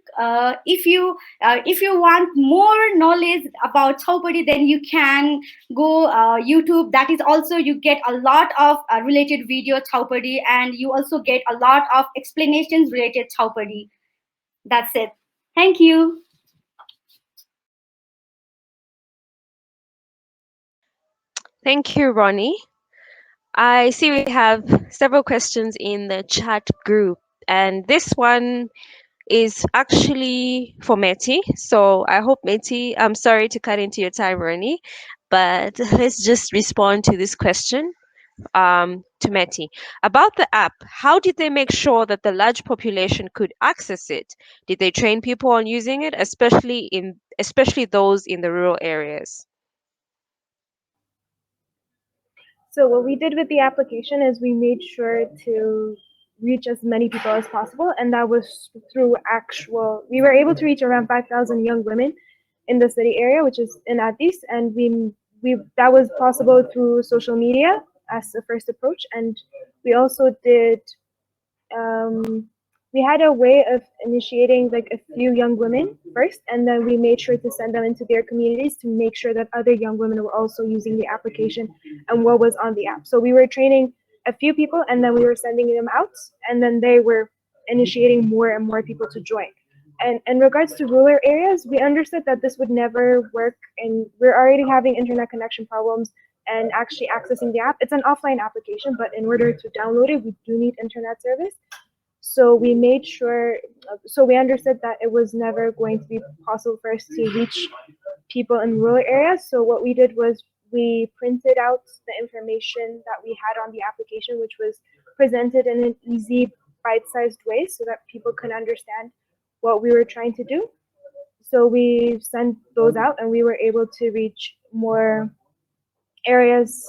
[SPEAKER 2] if you want more knowledge about Chaupadi, then you can go YouTube. That is also you get a lot of related video Chaupadi, and you also get a lot of explanations related Chaupadi. That's it. Thank you.
[SPEAKER 1] Thank you, Ronnie. I see we have several questions in the chat group, and this one is actually for Meti. So I hope Meti, I'm sorry to cut into your time, Ronnie, but let's just respond to this question to Meti. About the app, how did they make sure that the large population could access it? Did they train people on using it, especially those in the rural areas?
[SPEAKER 3] So what we did with the application is we made sure to reach as many people as possible, and that was through actual. We were able to reach around 5,000 young women in the city area, which is in Addis, and we that was possible through social media as the first approach, and we also did um, we had a way of initiating like a few young women first, and then we made sure to send them into their communities to make sure that other young women were also using the application and what was on the app. So we were training a few people, and then we were sending them out, and then they were initiating more and more people to join. And in regards to rural areas, we understood that this would never work, and we're already having internet connection problems and actually accessing the app. It's an offline application, but in order to download it, we do need internet service. So we made sure, so we understood that it was never going to be possible for us to reach people in rural areas. So what we did was we printed out the information that we had on the application, which was presented in an easy, bite-sized way so that people could understand what we were trying to do. So we sent those out, and we were able to reach more areas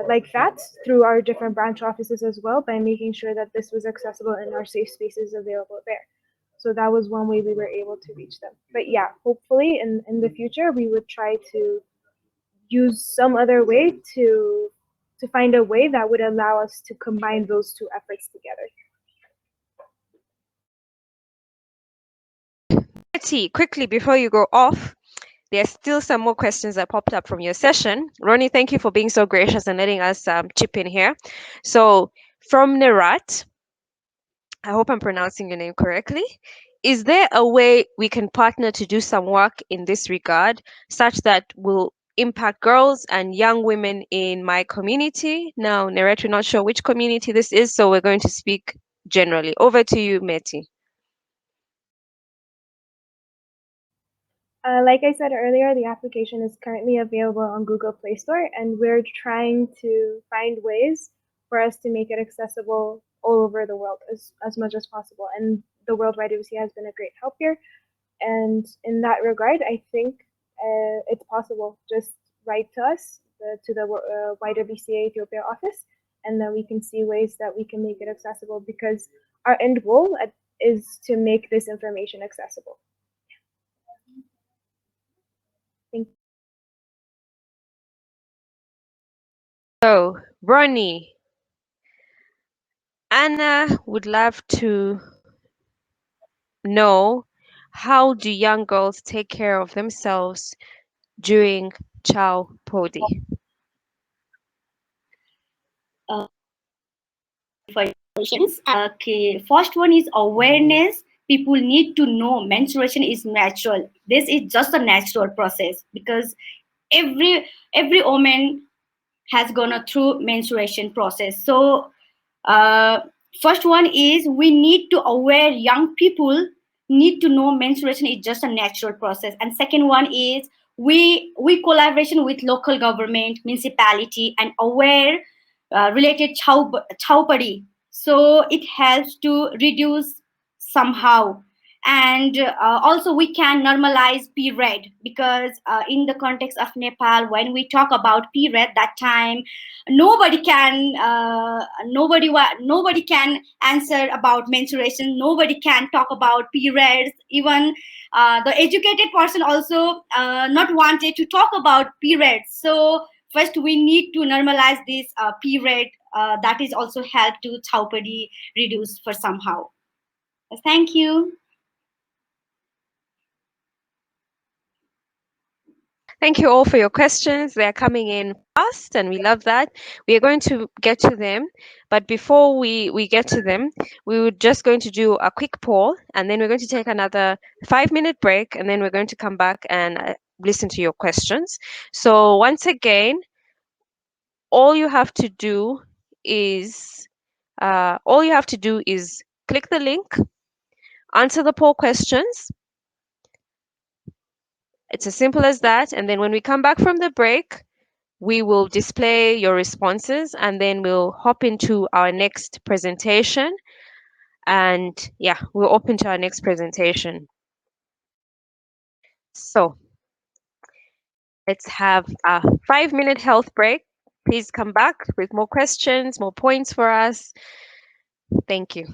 [SPEAKER 3] like that through our different branch offices as well, by making sure that this was accessible and our safe spaces available there. So that was one way we were able to reach them. But yeah, hopefully in the future we would try to use some other way to find a way that would allow us to combine those two efforts together.
[SPEAKER 1] Meti, quickly before you go off, there's still some more questions that popped up from your session. Ronnie, thank you for being so gracious and letting us chip in here. So, from Nerat, I hope I'm pronouncing your name correctly. Is there a way we can partner to do some work in this regard, such that will impact girls and young women in my community? Now, Neret, we're not sure which community this is, so we're going to speak generally. Over to you, Meti.
[SPEAKER 3] Like I said earlier, the application is currently available on Google Play Store, and we're trying to find ways for us to make it accessible all over the world as much as possible. And the World YWCA has been a great help here. And in that regard, I think it's possible. Just write to us, to the YWCA Ethiopia office, and then we can see ways that we can make it accessible, because our end goal is to make this information accessible. Thank you.
[SPEAKER 1] So, Ronnie, Anna would love to know, how do young girls take care of themselves during Chow Podi?
[SPEAKER 2] For questions. Okay, first one is awareness. People need to know menstruation is natural. This is just a natural process, because every woman has gone through menstruation process. So uh, first one is we need to aware young people need to know menstruation is just a natural process. And second one is we collaboration with local government, municipality, and aware related chowpadi. So it helps to reduce somehow. And also we can normalize period, because in the context of Nepal, when we talk about period, that time nobody can answer about menstruation, nobody can talk about periods, even the educated person also not wanted to talk about periods. So first we need to normalize this period, that is also help to chaupadi reduce for somehow. Thank you.
[SPEAKER 1] Thank you all for your questions. They're coming in fast and we love that. We are going to get to them. But before we get to them, we were just going to do a quick poll and then we're going to take another 5-minute break and then we're going to come back and listen to your questions. So once again, all you have to do is click the link, answer the poll questions. It's as simple as that. And then when we come back from the break, we will display your responses and then we'll hop into our next presentation. And yeah, we'll open to our next presentation. So let's have a 5-minute health break. Please come back with more questions, more points for us. Thank you.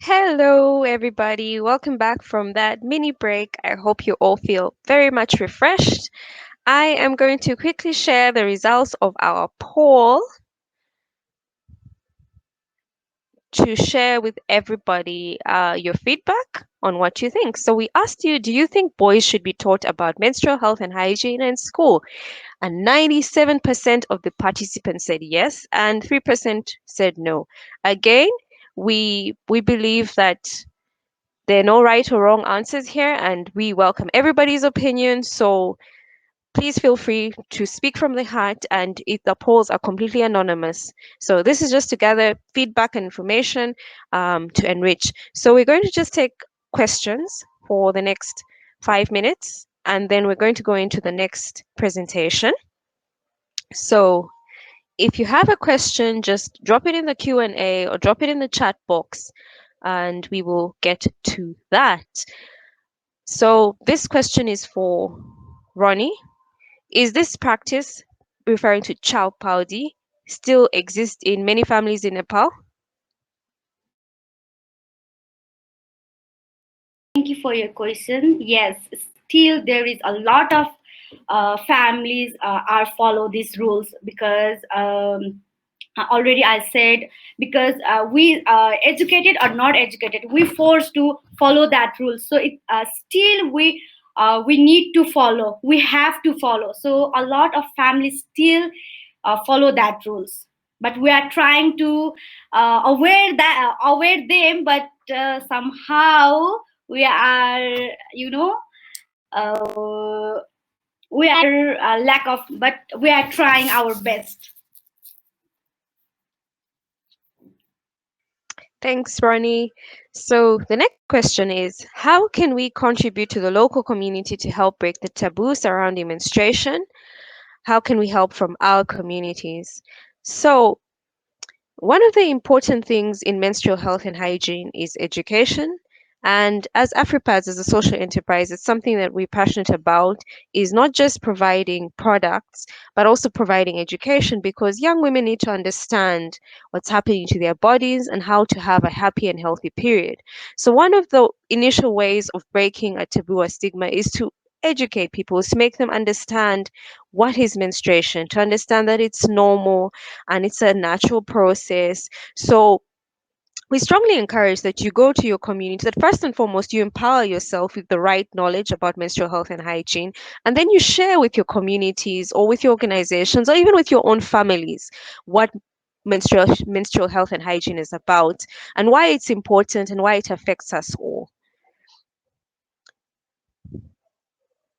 [SPEAKER 1] Hello, everybody. Welcome back from that mini break. I hope you all feel very much refreshed. I am going to quickly share the results of our poll to share with everybody your feedback on what you think. So, we asked you, do you think boys should be taught about menstrual health and hygiene in school? And 97% of the participants said yes, and 3% said no. Again, we believe that there are no right or wrong answers here, and we welcome everybody's opinion. So please feel free to speak from the heart, and the polls are completely anonymous. So this is just to gather feedback and information to enrich. So we're going to just take questions for the next 5 minutes, and then we're going to go into the next presentation. So if you have a question, just drop it in the Q&A or drop it in the chat box, and we will get to that. So this question is for Ronnie. Is this practice, referring to child paudi, still exist in many families in Nepal?
[SPEAKER 2] Thank you for your question. Yes, still there is a lot of families are follow these rules because already I said, because we educated or not educated, we forced to follow that rule. So it still we need to follow. We have to follow. So a lot of families still follow that rules. But we are trying to aware them, but somehow we are, we are lack of, but we are trying our best.
[SPEAKER 1] Thanks, Ronnie. So the next question is, how can we contribute to the local community to help break the taboo surrounding menstruation? How can we help from our communities? So one of the important things in menstrual health and hygiene is education. And as AFRIpads, as a social enterprise, it's something that we're passionate about, is not just providing products, but also providing education, because young women need to understand what's happening to their bodies and how to have a happy and healthy period. So one of the initial ways of breaking a taboo or stigma is to educate people, is to make them understand what is menstruation, to understand that it's normal and it's a natural process. So we strongly encourage that you go to your community, that first and foremost, you empower yourself with the right knowledge about menstrual health and hygiene, and then you share with your communities or with your organizations or even with your own families what menstrual health and hygiene is about and why it's important and why it affects us all.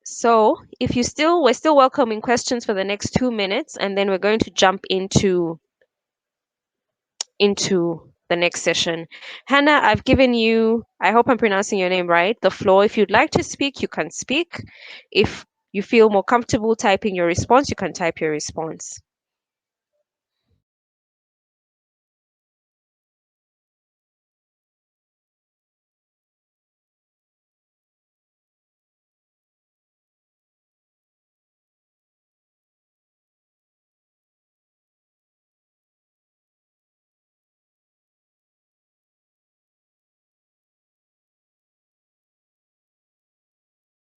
[SPEAKER 1] So if we're still welcoming questions for the next 2 minutes, and then we're going to jump into the next session. Hannah, I've given you, I hope I'm pronouncing your name right, the floor. If you'd like to speak, you can speak. If you feel more comfortable typing your response, you can type your response.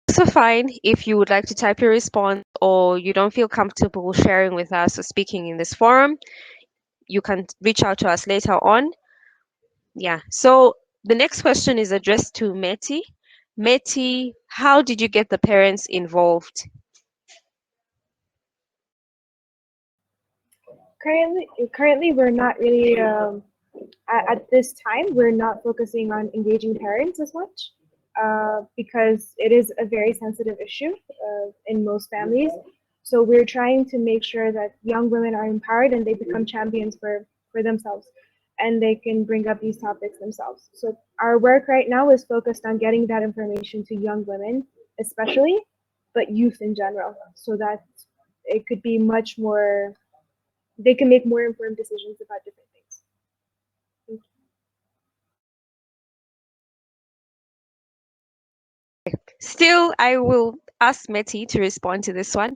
[SPEAKER 1] Also fine if you would like to type your response or you don't feel comfortable sharing with us or speaking in this forum, you can reach out to us later on. Yeah. So the next question is addressed to Meti. Meti, how did you get the parents involved?
[SPEAKER 3] Currently, we're not really at this time. We're not focusing on engaging parents as much because it is a very sensitive issue in most families. So we're trying to make sure that young women are empowered and they become champions for themselves, and they can bring up these topics themselves. So our work right now is focused on getting that information to young women, especially, but youth in general, so that it could be much more, they can make more informed decisions about different things. Thank you.
[SPEAKER 1] Still, I will ask Meti to respond to this one.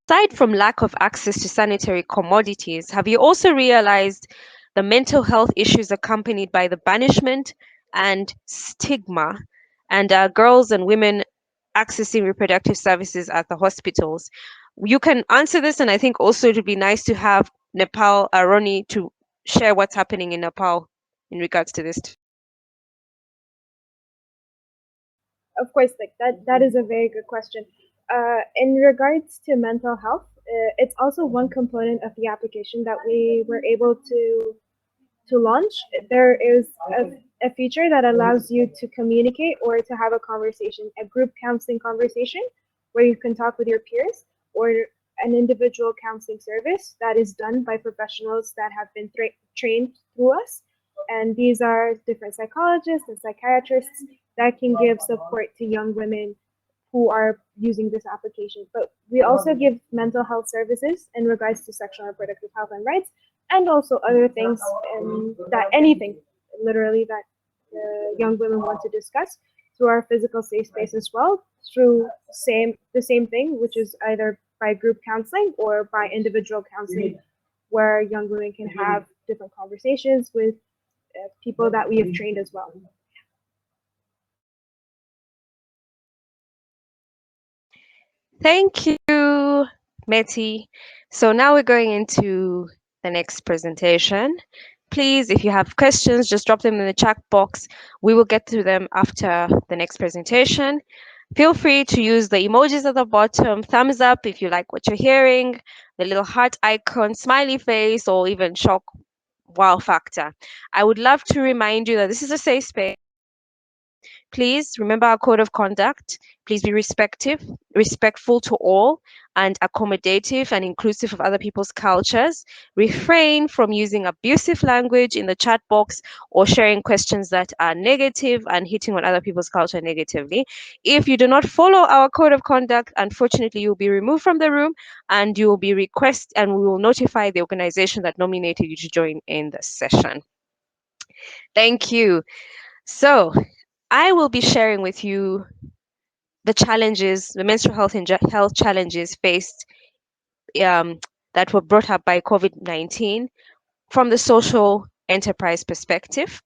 [SPEAKER 1] Aside from lack of access to sanitary commodities, have you also realized the mental health issues accompanied by the banishment and stigma, and girls and women accessing reproductive services at the hospitals. You can answer this, and I think also it would be nice to have Nepal, Ronnie, to share what's happening in Nepal in regards to this.
[SPEAKER 3] Of course, like that is a very good question. In regards to mental health, it's also one component of the application that we were able to launch. There is a feature that allows you to communicate or to have a conversation, a group counseling conversation, where you can talk with your peers, or an individual counseling service that is done by professionals that have been trained through us. And these are different psychologists and psychiatrists that can give support to young women who are using this application. But we also give mental health services in regards to sexual and reproductive health and rights, and also other things, that anything literally that young women want to discuss through our physical safe space as well, through the same thing, which is either by group counseling or by individual counseling, where young women can have different conversations with people that we have trained as well.
[SPEAKER 1] Thank you, Meti. So now we're going into the next presentation. Please, if you have questions, just drop them in the chat box. We will get to them after the next presentation. Feel free to use the emojis at the bottom, thumbs up if you like what you're hearing, the little heart icon, smiley face, or even shock wow factor. I would love to remind you that this is a safe space. Please remember our code of conduct. Please be respectful to all, and accommodative and inclusive of other people's cultures. Refrain from using abusive language in the chat box or sharing questions that are negative and hitting on other people's culture negatively. If you do not follow our code of conduct, unfortunately, you'll be removed from the room, and you will be and we will notify the organization that nominated you to join in the session. Thank you. So, I will be sharing with you the challenges, the menstrual health and health challenges faced, um, that were brought up by COVID-19 from the social enterprise perspective.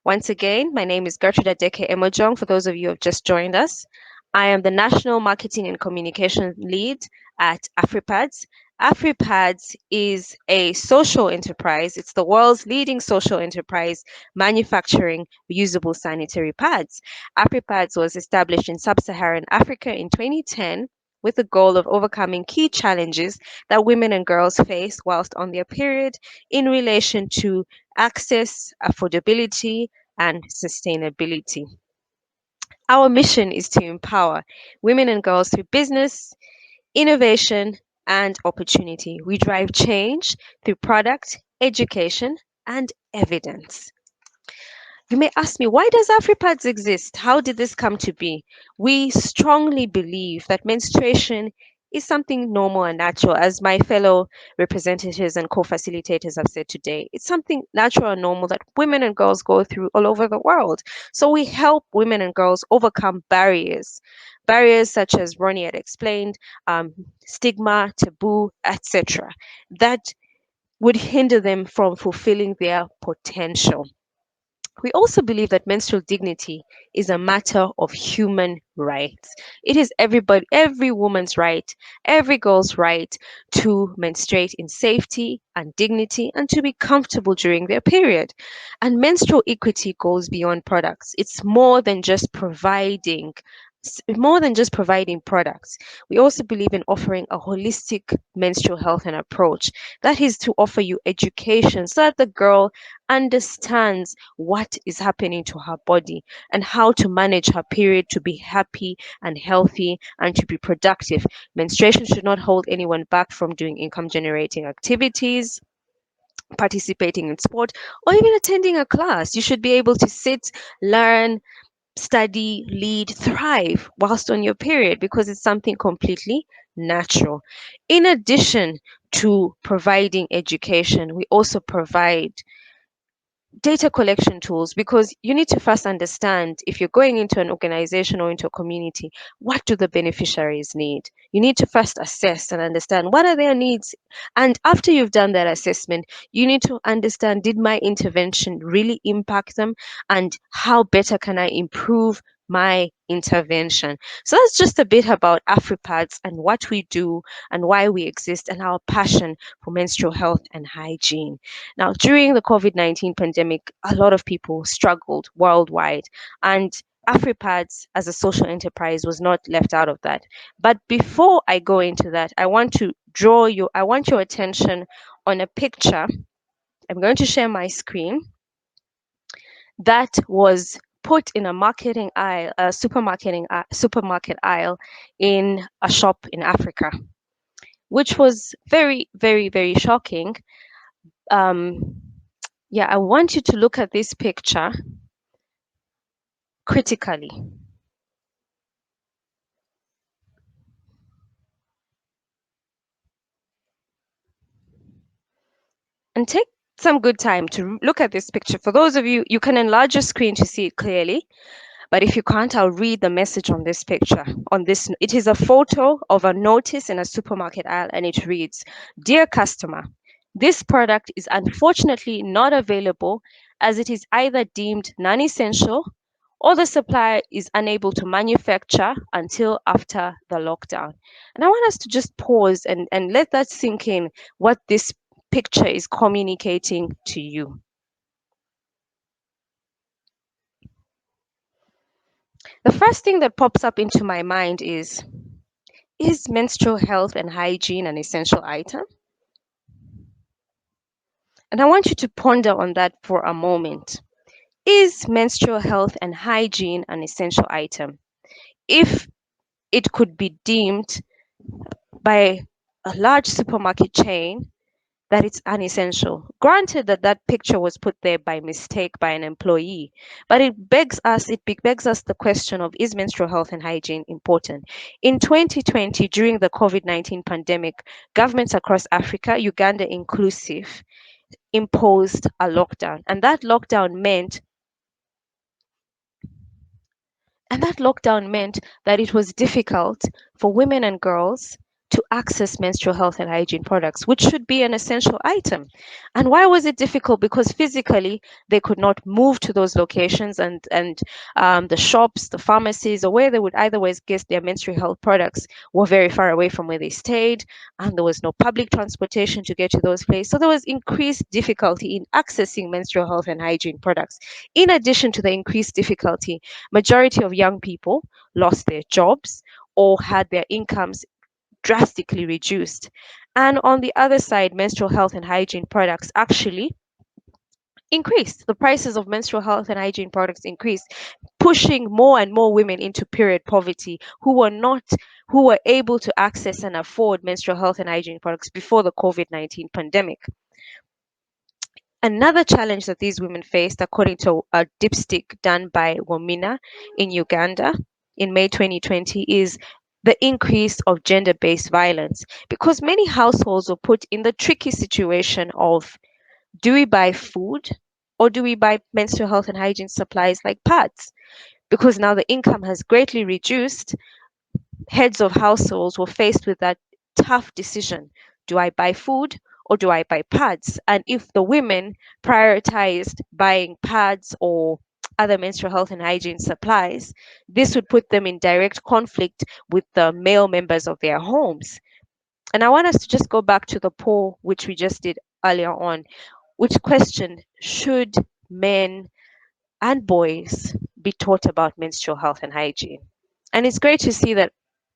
[SPEAKER 1] Once again, my name is Gertrude Adeke Emojong, for those of you who have just joined us. I am the National Marketing and Communication Lead at AFRIpads. AFRIpads is a social enterprise. It's the world's leading social enterprise manufacturing reusable sanitary pads. AFRIpads was established in sub-Saharan Africa in 2010 with the goal of overcoming key challenges that women and girls face whilst on their period in relation to access, affordability, and sustainability. Our mission is to empower women and girls through business, innovation, and opportunity. We drive change through product, education, and evidence. You may ask me, why does AfriPads exist? How did this come to be? We strongly believe that menstruation is something normal and natural, as my fellow representatives and co-facilitators have said today. It's something natural and normal that women and girls go through all over the world. So we help women and girls overcome barriers. Barriers such as Ronnie had explained, stigma, taboo, etc., that would hinder them from fulfilling their potential. We also believe that menstrual dignity is a matter of human rights. It is every woman's right, every girl's right to menstruate in safety and dignity and to be comfortable during their period. And menstrual equity goes beyond products. It's more than just providing products. We also believe in offering a holistic menstrual health and approach. That is to offer you education so that the girl understands what is happening to her body and how to manage her period to be happy and healthy and to be productive. Menstruation should not hold anyone back from doing income generating activities, participating in sport, or even attending a class. You should be able to sit, learn, study, lead, thrive whilst on your period because it's something completely natural. In addition to providing education, we also provide data collection tools, because you need to first understand, if you're going into an organization or into a community, what do the beneficiaries need. You need to first assess and understand what are their needs, and after you've done that assessment, you need to understand, did my intervention really impact them, and how better can I improve my intervention. So that's just a bit about AFRIpads and what we do and why we exist and our passion for menstrual health and hygiene. Now, during the COVID-19 pandemic, a lot of people struggled worldwide, and AFRIpads as a social enterprise was not left out of that. But before I go into that, I want your attention on a picture. I'm going to share my screen that was put in a marketing aisle, a supermarket aisle in a shop in Africa, which was very, very, very shocking. Um, yeah, I want you to look at this picture critically and take some good time to look at this picture. For those of you, you can enlarge your screen to see it clearly, but if you can't, I'll read the message on this picture. It is a photo of a notice in a supermarket aisle, and it reads, "Dear customer, this product is unfortunately not available as it is either deemed non-essential or the supplier is unable to manufacture until after the lockdown." And I want us to just pause and let that sink in, what this picture is communicating to you. The first thing that pops up into my mind is menstrual health and hygiene an essential item? And I want you to ponder on that for a moment. Is menstrual health and hygiene an essential item? If it could be deemed by a large supermarket chain that it's unessential. Granted that that picture was put there by mistake by an employee, but it begs us the question of, is menstrual health and hygiene important? In 2020, during the COVID-19 pandemic, governments across Africa, Uganda inclusive, imposed a lockdown, and that lockdown meant that it was difficult for women and girls to access menstrual health and hygiene products, which should be an essential item. And why was it difficult? Because physically they could not move to those locations, and the shops, the pharmacies, or where they would otherwise get their menstrual health products were very far away from where they stayed, and there was no public transportation to get to those places. So there was increased difficulty in accessing menstrual health and hygiene products. In addition to the increased difficulty, majority of young people lost their jobs or had their incomes drastically reduced. And on the other side, menstrual health and hygiene products actually increased. The prices of menstrual health and hygiene products increased, pushing more and more women into period poverty who were able to access and afford menstrual health and hygiene products before the COVID-19 pandemic. Another challenge that these women faced, according to a dipstick done by Womina in Uganda in May 2020, is the increase of gender-based violence, because many households were put in the tricky situation of, do we buy food or do we buy menstrual health and hygiene supplies like pads? Because now the income has greatly reduced, heads of households were faced with that tough decision. Do I buy food or do I buy pads? And if the women prioritized buying pads or other menstrual health and hygiene supplies, this would put them in direct conflict with the male members of their homes. And I want us to just go back to the poll, which we just did earlier on, which questioned, should men and boys be taught about menstrual health and hygiene? And it's great to see that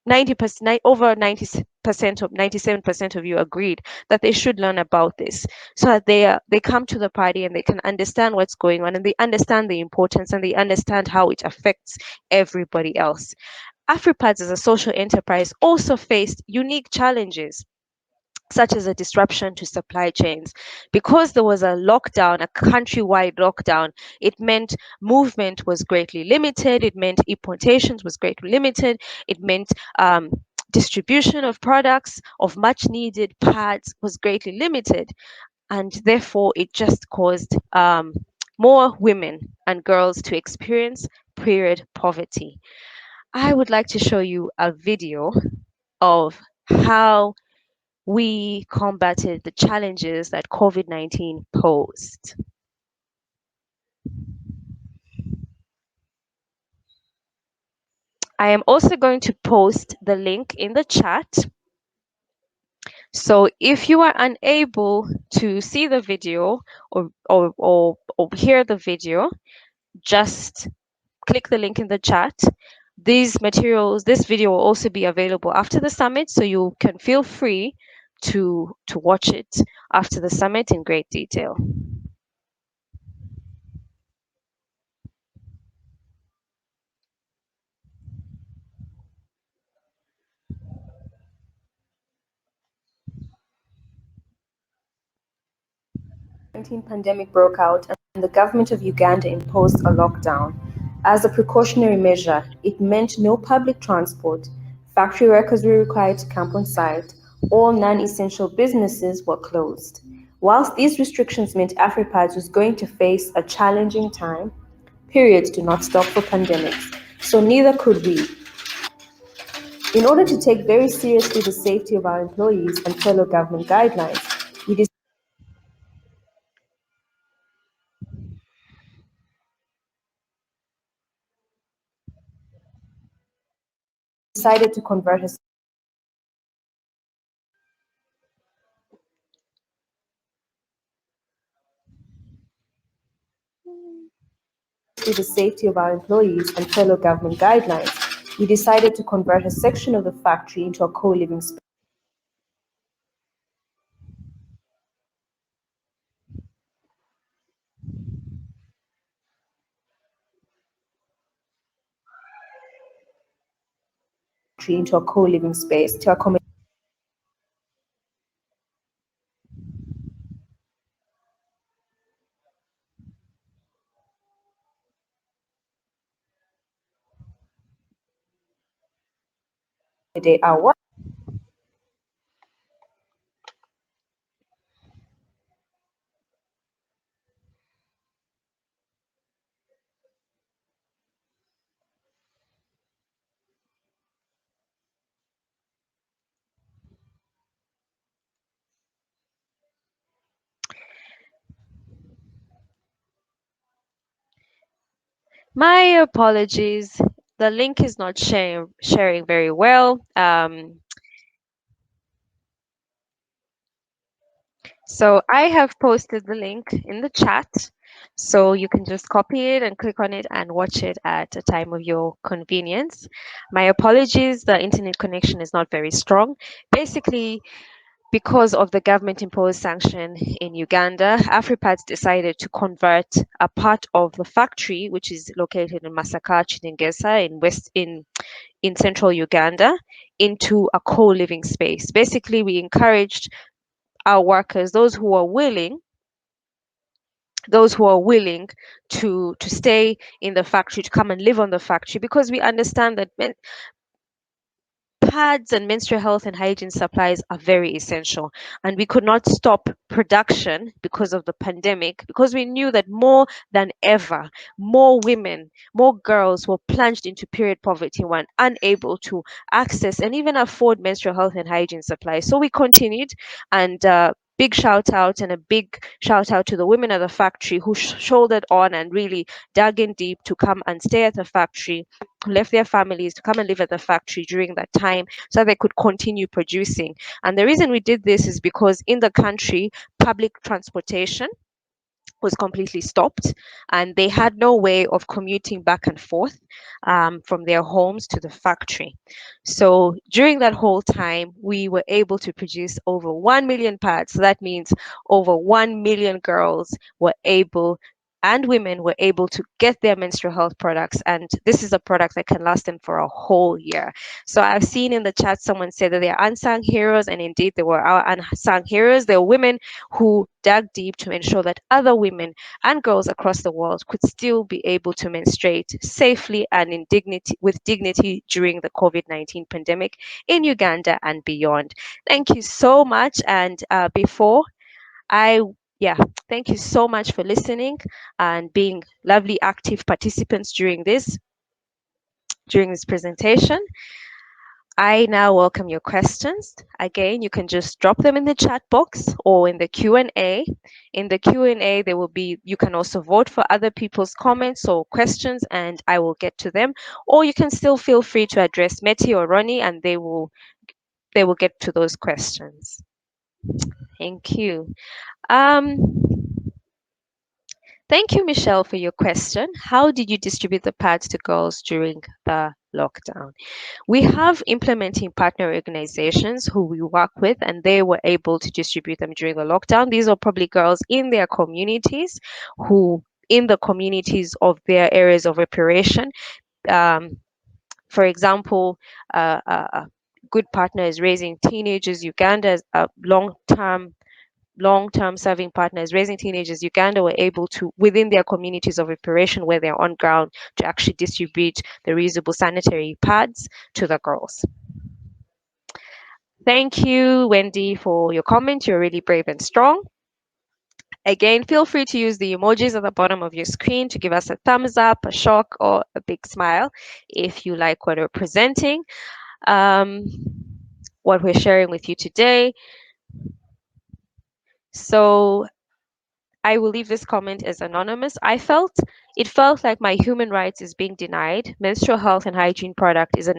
[SPEAKER 1] 90%, over 90% of 97% of you agreed that they should learn about this, so that they come to the party and they can understand what's going on, and they understand the importance, and they understand how it affects everybody else. AFRIpads as a social enterprise also faced unique challenges, such as a disruption to supply chains. Because there was a lockdown, a countrywide lockdown, it meant movement was greatly limited, it meant importations was greatly limited, it meant distribution of products, of much needed pads, was greatly limited. And therefore, it just caused more women and girls to experience period poverty. I would like to show you a video of how we combated the challenges that COVID-19 posed. I am also going to post the link in the chat. So if you are unable to see the video or hear the video, just click the link in the chat. These materials, this video will also be available after the summit, so you can feel free to watch it after the summit in great detail.
[SPEAKER 5] COVID-19 pandemic broke out and the government of Uganda imposed a lockdown. As a precautionary measure, it meant no public transport, factory workers were required to camp on site, all non-essential businesses were closed. Whilst these restrictions meant AFRIpads was going to face a challenging time, periods do not stop for pandemics, so neither could we. In order to take very seriously the safety of our employees and fellow government guidelines, we decided to convert a to the safety of our employees and fellow government guidelines, we decided to convert a section of the factory into a co-living space. To accommodate our work.
[SPEAKER 1] My apologies. The link is not sharing very well. So I have posted the link in the chat, so you can just copy it and click on it and watch it at a time of your convenience. My apologies, the internet connection is not very strong. Basically, because of the government imposed sanction in Uganda, AFRIpads decided to convert a part of the factory, which is located in Masaka, Chinengesa, in central Uganda, into a co-living space. Basically, we encouraged our workers, those who are willing to stay in the factory, to come and live on the factory, because we understand that pads and menstrual health and hygiene supplies are very essential, and we could not stop production because of the pandemic, because we knew that more than ever, more women, more girls were plunged into period poverty, were unable to access and even afford menstrual health and hygiene supplies. So we continued, and big shout out and a big shout out to the women at the factory who shouldered on and really dug in deep to come and stay at the factory, left their families to come and live at the factory during that time so they could continue producing. And the reason we did this is because in the country, public transportation was completely stopped, and they had no way of commuting back and forth from their homes to the factory. So during that whole time, we were able to produce over 1 million pads. So that means over 1 million girls were able and women were able to get their menstrual health products, and this is a product that can last them for a whole year. So I've seen in the chat someone say that they are unsung heroes, and indeed they were our unsung heroes. They were women who dug deep to ensure that other women and girls across the world could still be able to menstruate safely and in dignity, with dignity, during the COVID-19 pandemic in Uganda and beyond. Thank you so much. And before I yeah, thank you so much for listening and being lovely active participants during this presentation. I now welcome your questions. Again, you can just drop them in the chat box or in the Q&A. In the Q&A, there will be, you can also vote for other people's comments or questions and I will get to them. Or you can still feel free to address Meti or Ronnie and they will get to those questions. Thank you. Thank you, Michelle, for your question. How did you distribute the pads to girls during the lockdown? We have implementing partner organizations who we work with, and they were able to distribute them during the lockdown. These are probably girls in their communities in the communities of their areas of operation. For example, a good partner is raising teenagers. Uganda is a long-term serving partners raising teenagers. Uganda were able to, within their communities of operation where they're on ground, to actually distribute the reusable sanitary pads to the girls. Thank you, Wendy, for your comment. You're really brave and strong. Again, feel free to use the emojis at the bottom of your screen to give us a thumbs up, a shock, or a big smile if you like what we're presenting, what we're sharing with you today. So I will leave this comment as anonymous. It felt like my human rights is being denied. Menstrual health and hygiene product is a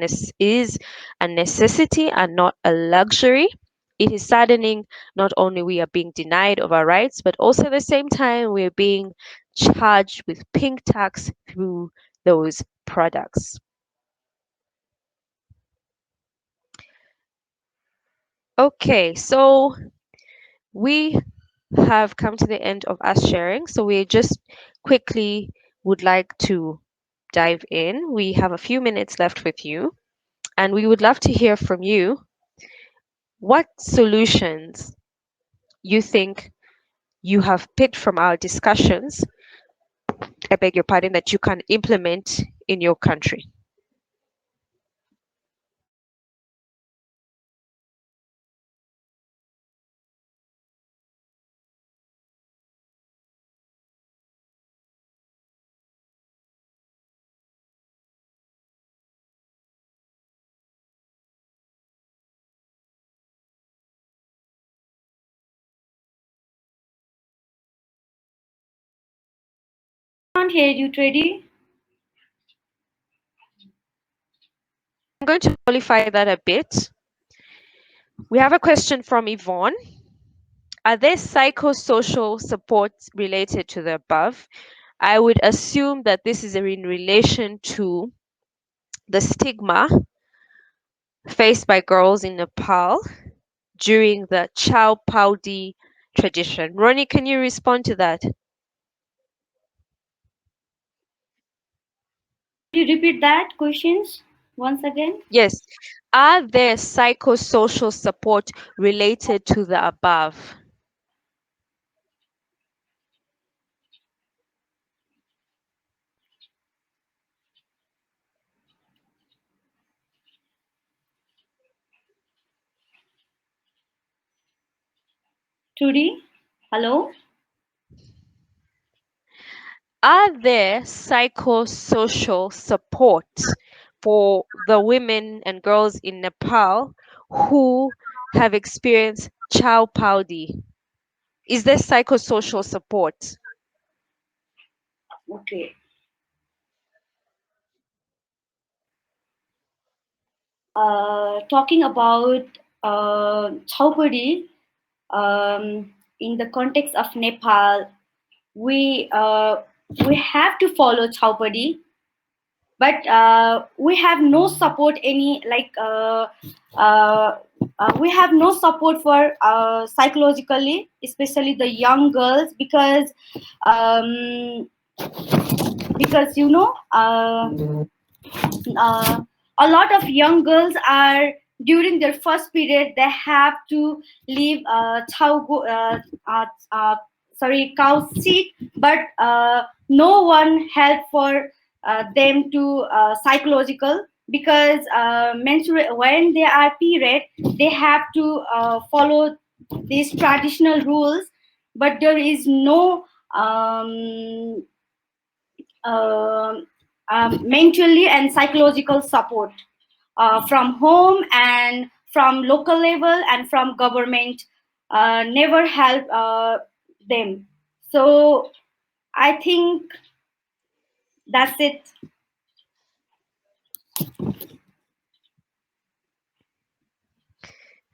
[SPEAKER 1] necessity and not a luxury. It is saddening not only we are being denied of our rights, but also at the same time we're being charged with pink tax through those products. Okay, so we have come to the end of us sharing. So we just quickly would like to dive in. We have a few minutes left with you, and we would love to hear from you what solutions you think you have picked from our discussions, I beg your pardon, that you can implement in your country.
[SPEAKER 2] Can't hear you, Tredy.
[SPEAKER 1] I'm going to qualify that a bit. We have a question from Yvonne. Are there psychosocial supports related to the above? I would assume that this is in relation to the stigma faced by girls in Nepal during the Chow Paudi tradition. Ronnie, can you respond to that?
[SPEAKER 2] Could you repeat that questions once again?
[SPEAKER 1] Yes. Are there psychosocial support related to the above?
[SPEAKER 2] Tredy, hello.
[SPEAKER 1] Are there psychosocial support for the women and girls in Nepal who have experienced Chow Paudi? Is there psychosocial support?
[SPEAKER 2] Okay. Talking about Chaupadi, in the context of Nepal, we have to follow Chaupadi, but we have no support any like we have no support for psychologically, especially the young girls, um, because you know a lot of young girls are during their first period they have to leave cow seat, but no one help for them to psychological, because when they are period they have to follow these traditional rules, but there is no um, uh, mentally and psychological support from home and from local level and from government never help them. So I think that's it.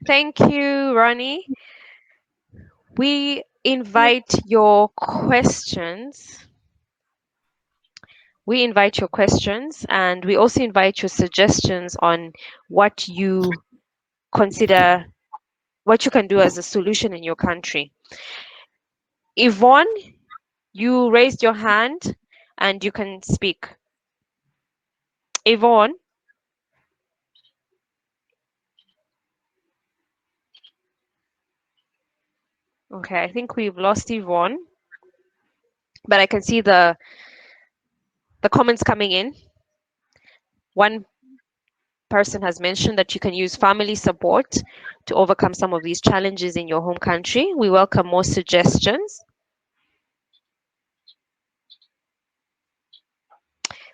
[SPEAKER 1] Thank you, Ronnie. We invite your questions. We invite your questions and we also invite your suggestions on what you consider what you can do as a solution in your country. Yvonne, you raised your hand and you can speak. Yvonne, okay, I think we've lost Yvonne, but I can see the comments coming in. One person has mentioned that you can use family support to overcome some of these challenges in your home country. We welcome more suggestions.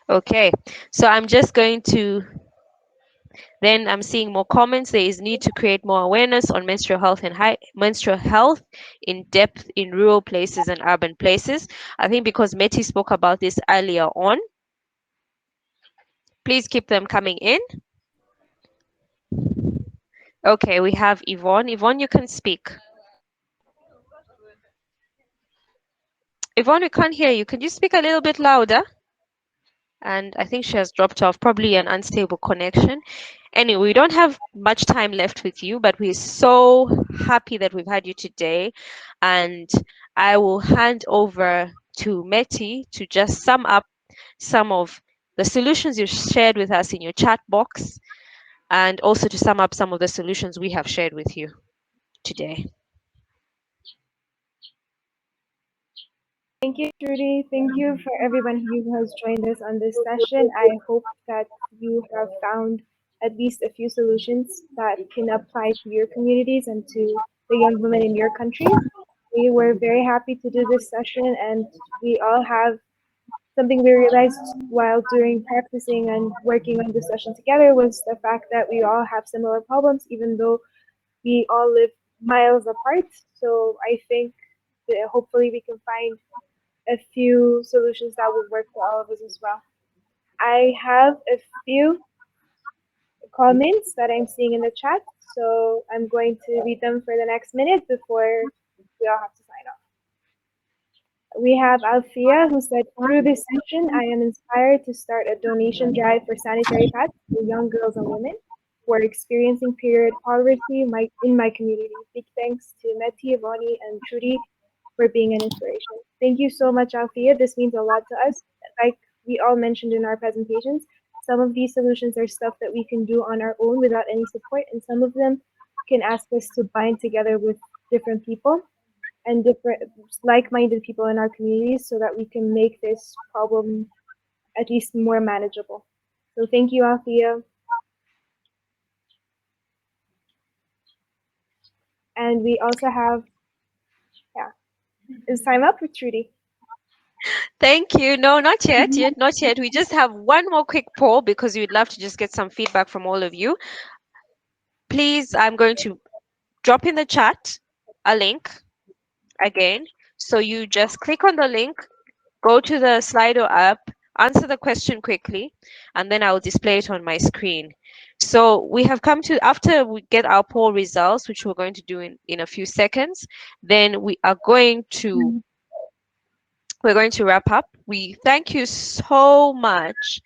[SPEAKER 1] Okay, so I'm just going to then I'm seeing more comments. There is need to create more awareness on menstrual health and menstrual health in depth in rural places and urban places. I think because Meti spoke about this earlier on. Please keep them coming in. Okay, we have Yvonne. Yvonne, you can speak. Yvonne, we can't hear you. Can you speak a little bit louder? And I think she has dropped off, probably an unstable connection. Anyway, we don't have much time left with you, but we're so happy that we've had you today. And I will hand over to Meti to just sum up some of the solutions you shared with us in your chat box, and also to sum up some of the solutions we have shared with you today.
[SPEAKER 3] Thank you, Trudy. Thank you for everyone who has joined us on this session. I hope that you have found at least a few solutions that can apply to your communities and to the young women in your countries. We were very happy to do this session, and we all have something we realized while doing practicing and working on this session together was the fact that we all have similar problems, even though we all live miles apart. So I think that hopefully we can find a few solutions that would work for all of us as well. I have a few comments that I'm seeing in the chat, so I'm going to read them for the next minute before we all have to sign off. We have Alfia who said, through this session, I am inspired to start a donation drive for sanitary pads for young girls and women who are experiencing period poverty in my community. Big thanks to Meti, Ronnie, and Trudy for being an inspiration. Thank you so much, Alfia. This means a lot to us. Like we all mentioned in our presentations, some of these solutions are stuff that we can do on our own without any support, and some of them can ask us to bind together with different people and different like-minded people in our communities so that we can make this problem at least more manageable. So thank you, Althea. And we also have, yeah, is time up with Trudy?
[SPEAKER 1] Thank you. No, not yet. Not yet. We just have one more quick poll because we'd love to just get some feedback from all of you. Please, I'm going to drop in the chat a link again. So you just click on the link, go to the Slido app, answer the question quickly, and then I'll display it on my screen. So we have come to, after we get our poll results, which we're going to do in a few seconds, then we're going to wrap up. We thank you so much.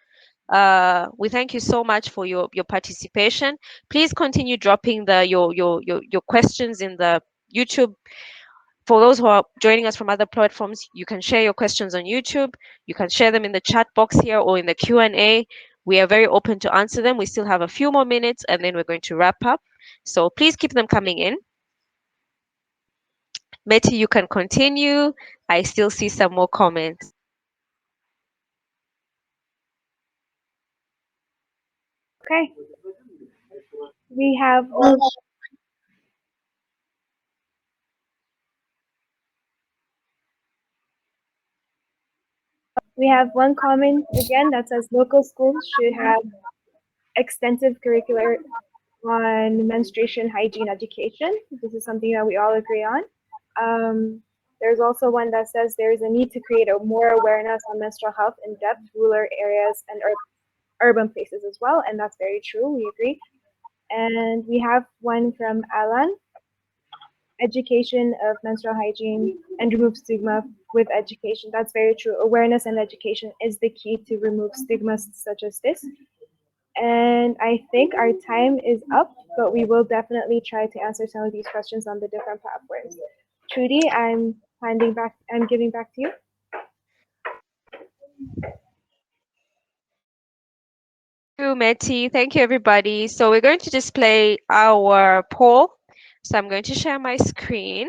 [SPEAKER 1] We thank you so much for your participation. Please continue dropping your questions in the YouTube. For those who are joining us from other platforms, you can share your questions on YouTube. You can share them in the chat box here or in the Q&A. We are very open to answer them. We still have a few more minutes and then we're going to wrap up. So please keep them coming in. Meti, you can continue. I still see some more comments.
[SPEAKER 3] Okay. We have We have one comment again that says local schools should have extensive curricular on menstruation hygiene education. This is something that we all agree on. There's also one that says there is a need to create a more awareness on menstrual health in depth rural areas and urban places as well, and that's very true. We agree. And we have one from Alan: education of menstrual hygiene and remove stigma with education. That's very true. Awareness and education is the key to remove stigmas such as this. And I think our time is up, but we will definitely try to answer some of these questions on the different platforms. Trudy, I'm giving back to you.
[SPEAKER 1] Thank you, Meti. Thank you, everybody. So we're going to display our poll. So I'm going to share my screen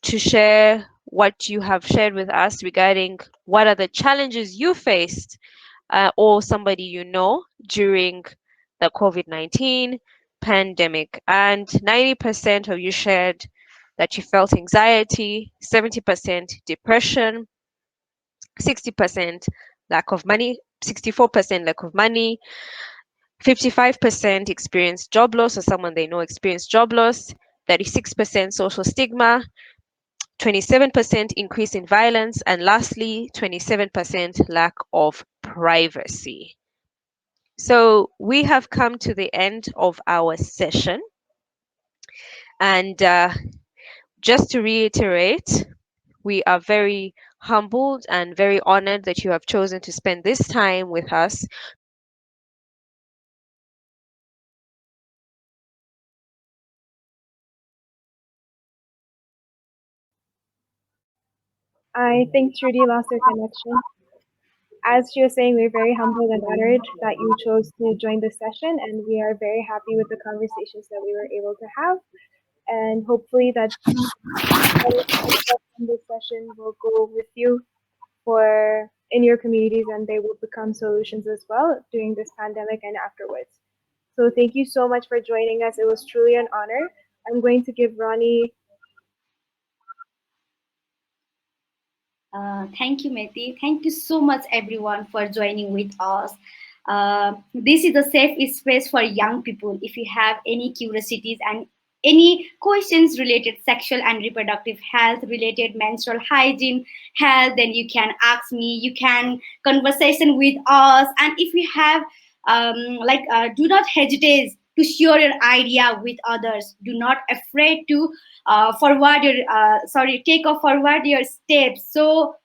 [SPEAKER 1] to share what you have shared with us regarding what are the challenges you faced or somebody you know during the COVID-19 pandemic. And 90% of you shared that you felt anxiety, 70% depression, 60% lack of money, 64% lack of money, 55% experienced job loss or someone they know experienced job loss, 36% social stigma, 27% increase in violence, and lastly, 27% lack of privacy. So we have come to the end of our session. And just to reiterate, we are very humbled and very honored that you have chosen to spend this time with us.
[SPEAKER 3] I think Trudy lost her connection. As she was saying, we're very humbled and honored that you chose to join this session, and we are very happy with the conversations that we were able to have. And hopefully that in this session will go with you for in your communities, and they will become solutions as well during this pandemic and afterwards. So thank you so much for joining us. It was truly an honor. I'm going to give Ronnie.
[SPEAKER 2] Thank you, Meti. Thank you so much, everyone, for joining with us. This is a safe space for young people. If you have any curiosities and any questions related sexual and reproductive health, related menstrual hygiene health, then you can ask me. You can conversation with us, and if you have do not hesitate to share your idea with others. Do not afraid to take or forward your steps. So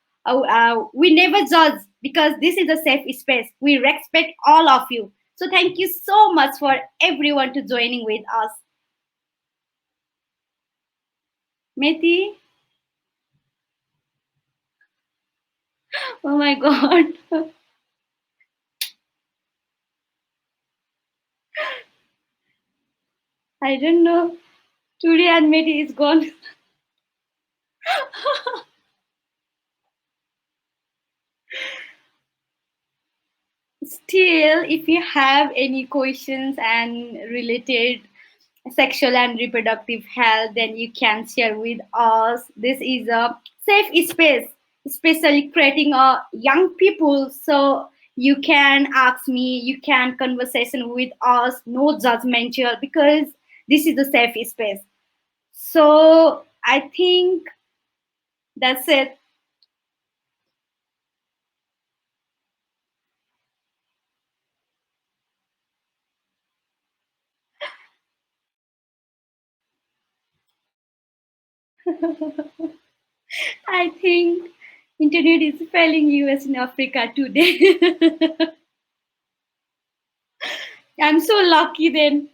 [SPEAKER 2] we never judge because this is a safe space. We respect all of you. So thank you so much for everyone to joining with us. Meti. Oh my God. I don't know. Today and Meti is gone. Still, if you have any questions and related sexual and reproductive health, then you can share with us. This is a safe space, especially creating a young people. So you can ask me, you can conversation with us, no judgmental, because this is a safe space. So I think that's it. I think internet is failing US in Africa today. I'm so lucky then.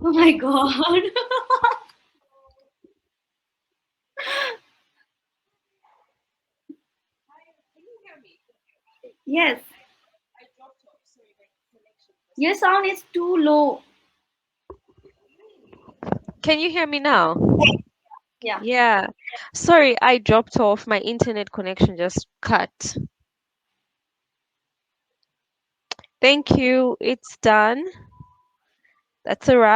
[SPEAKER 2] Oh my God. Yes, your sound is too low.
[SPEAKER 1] Can you hear me now?
[SPEAKER 2] Yeah.
[SPEAKER 1] Yeah. Sorry, I dropped off. My internet connection just cut. Thank you. It's done. That's a wrap.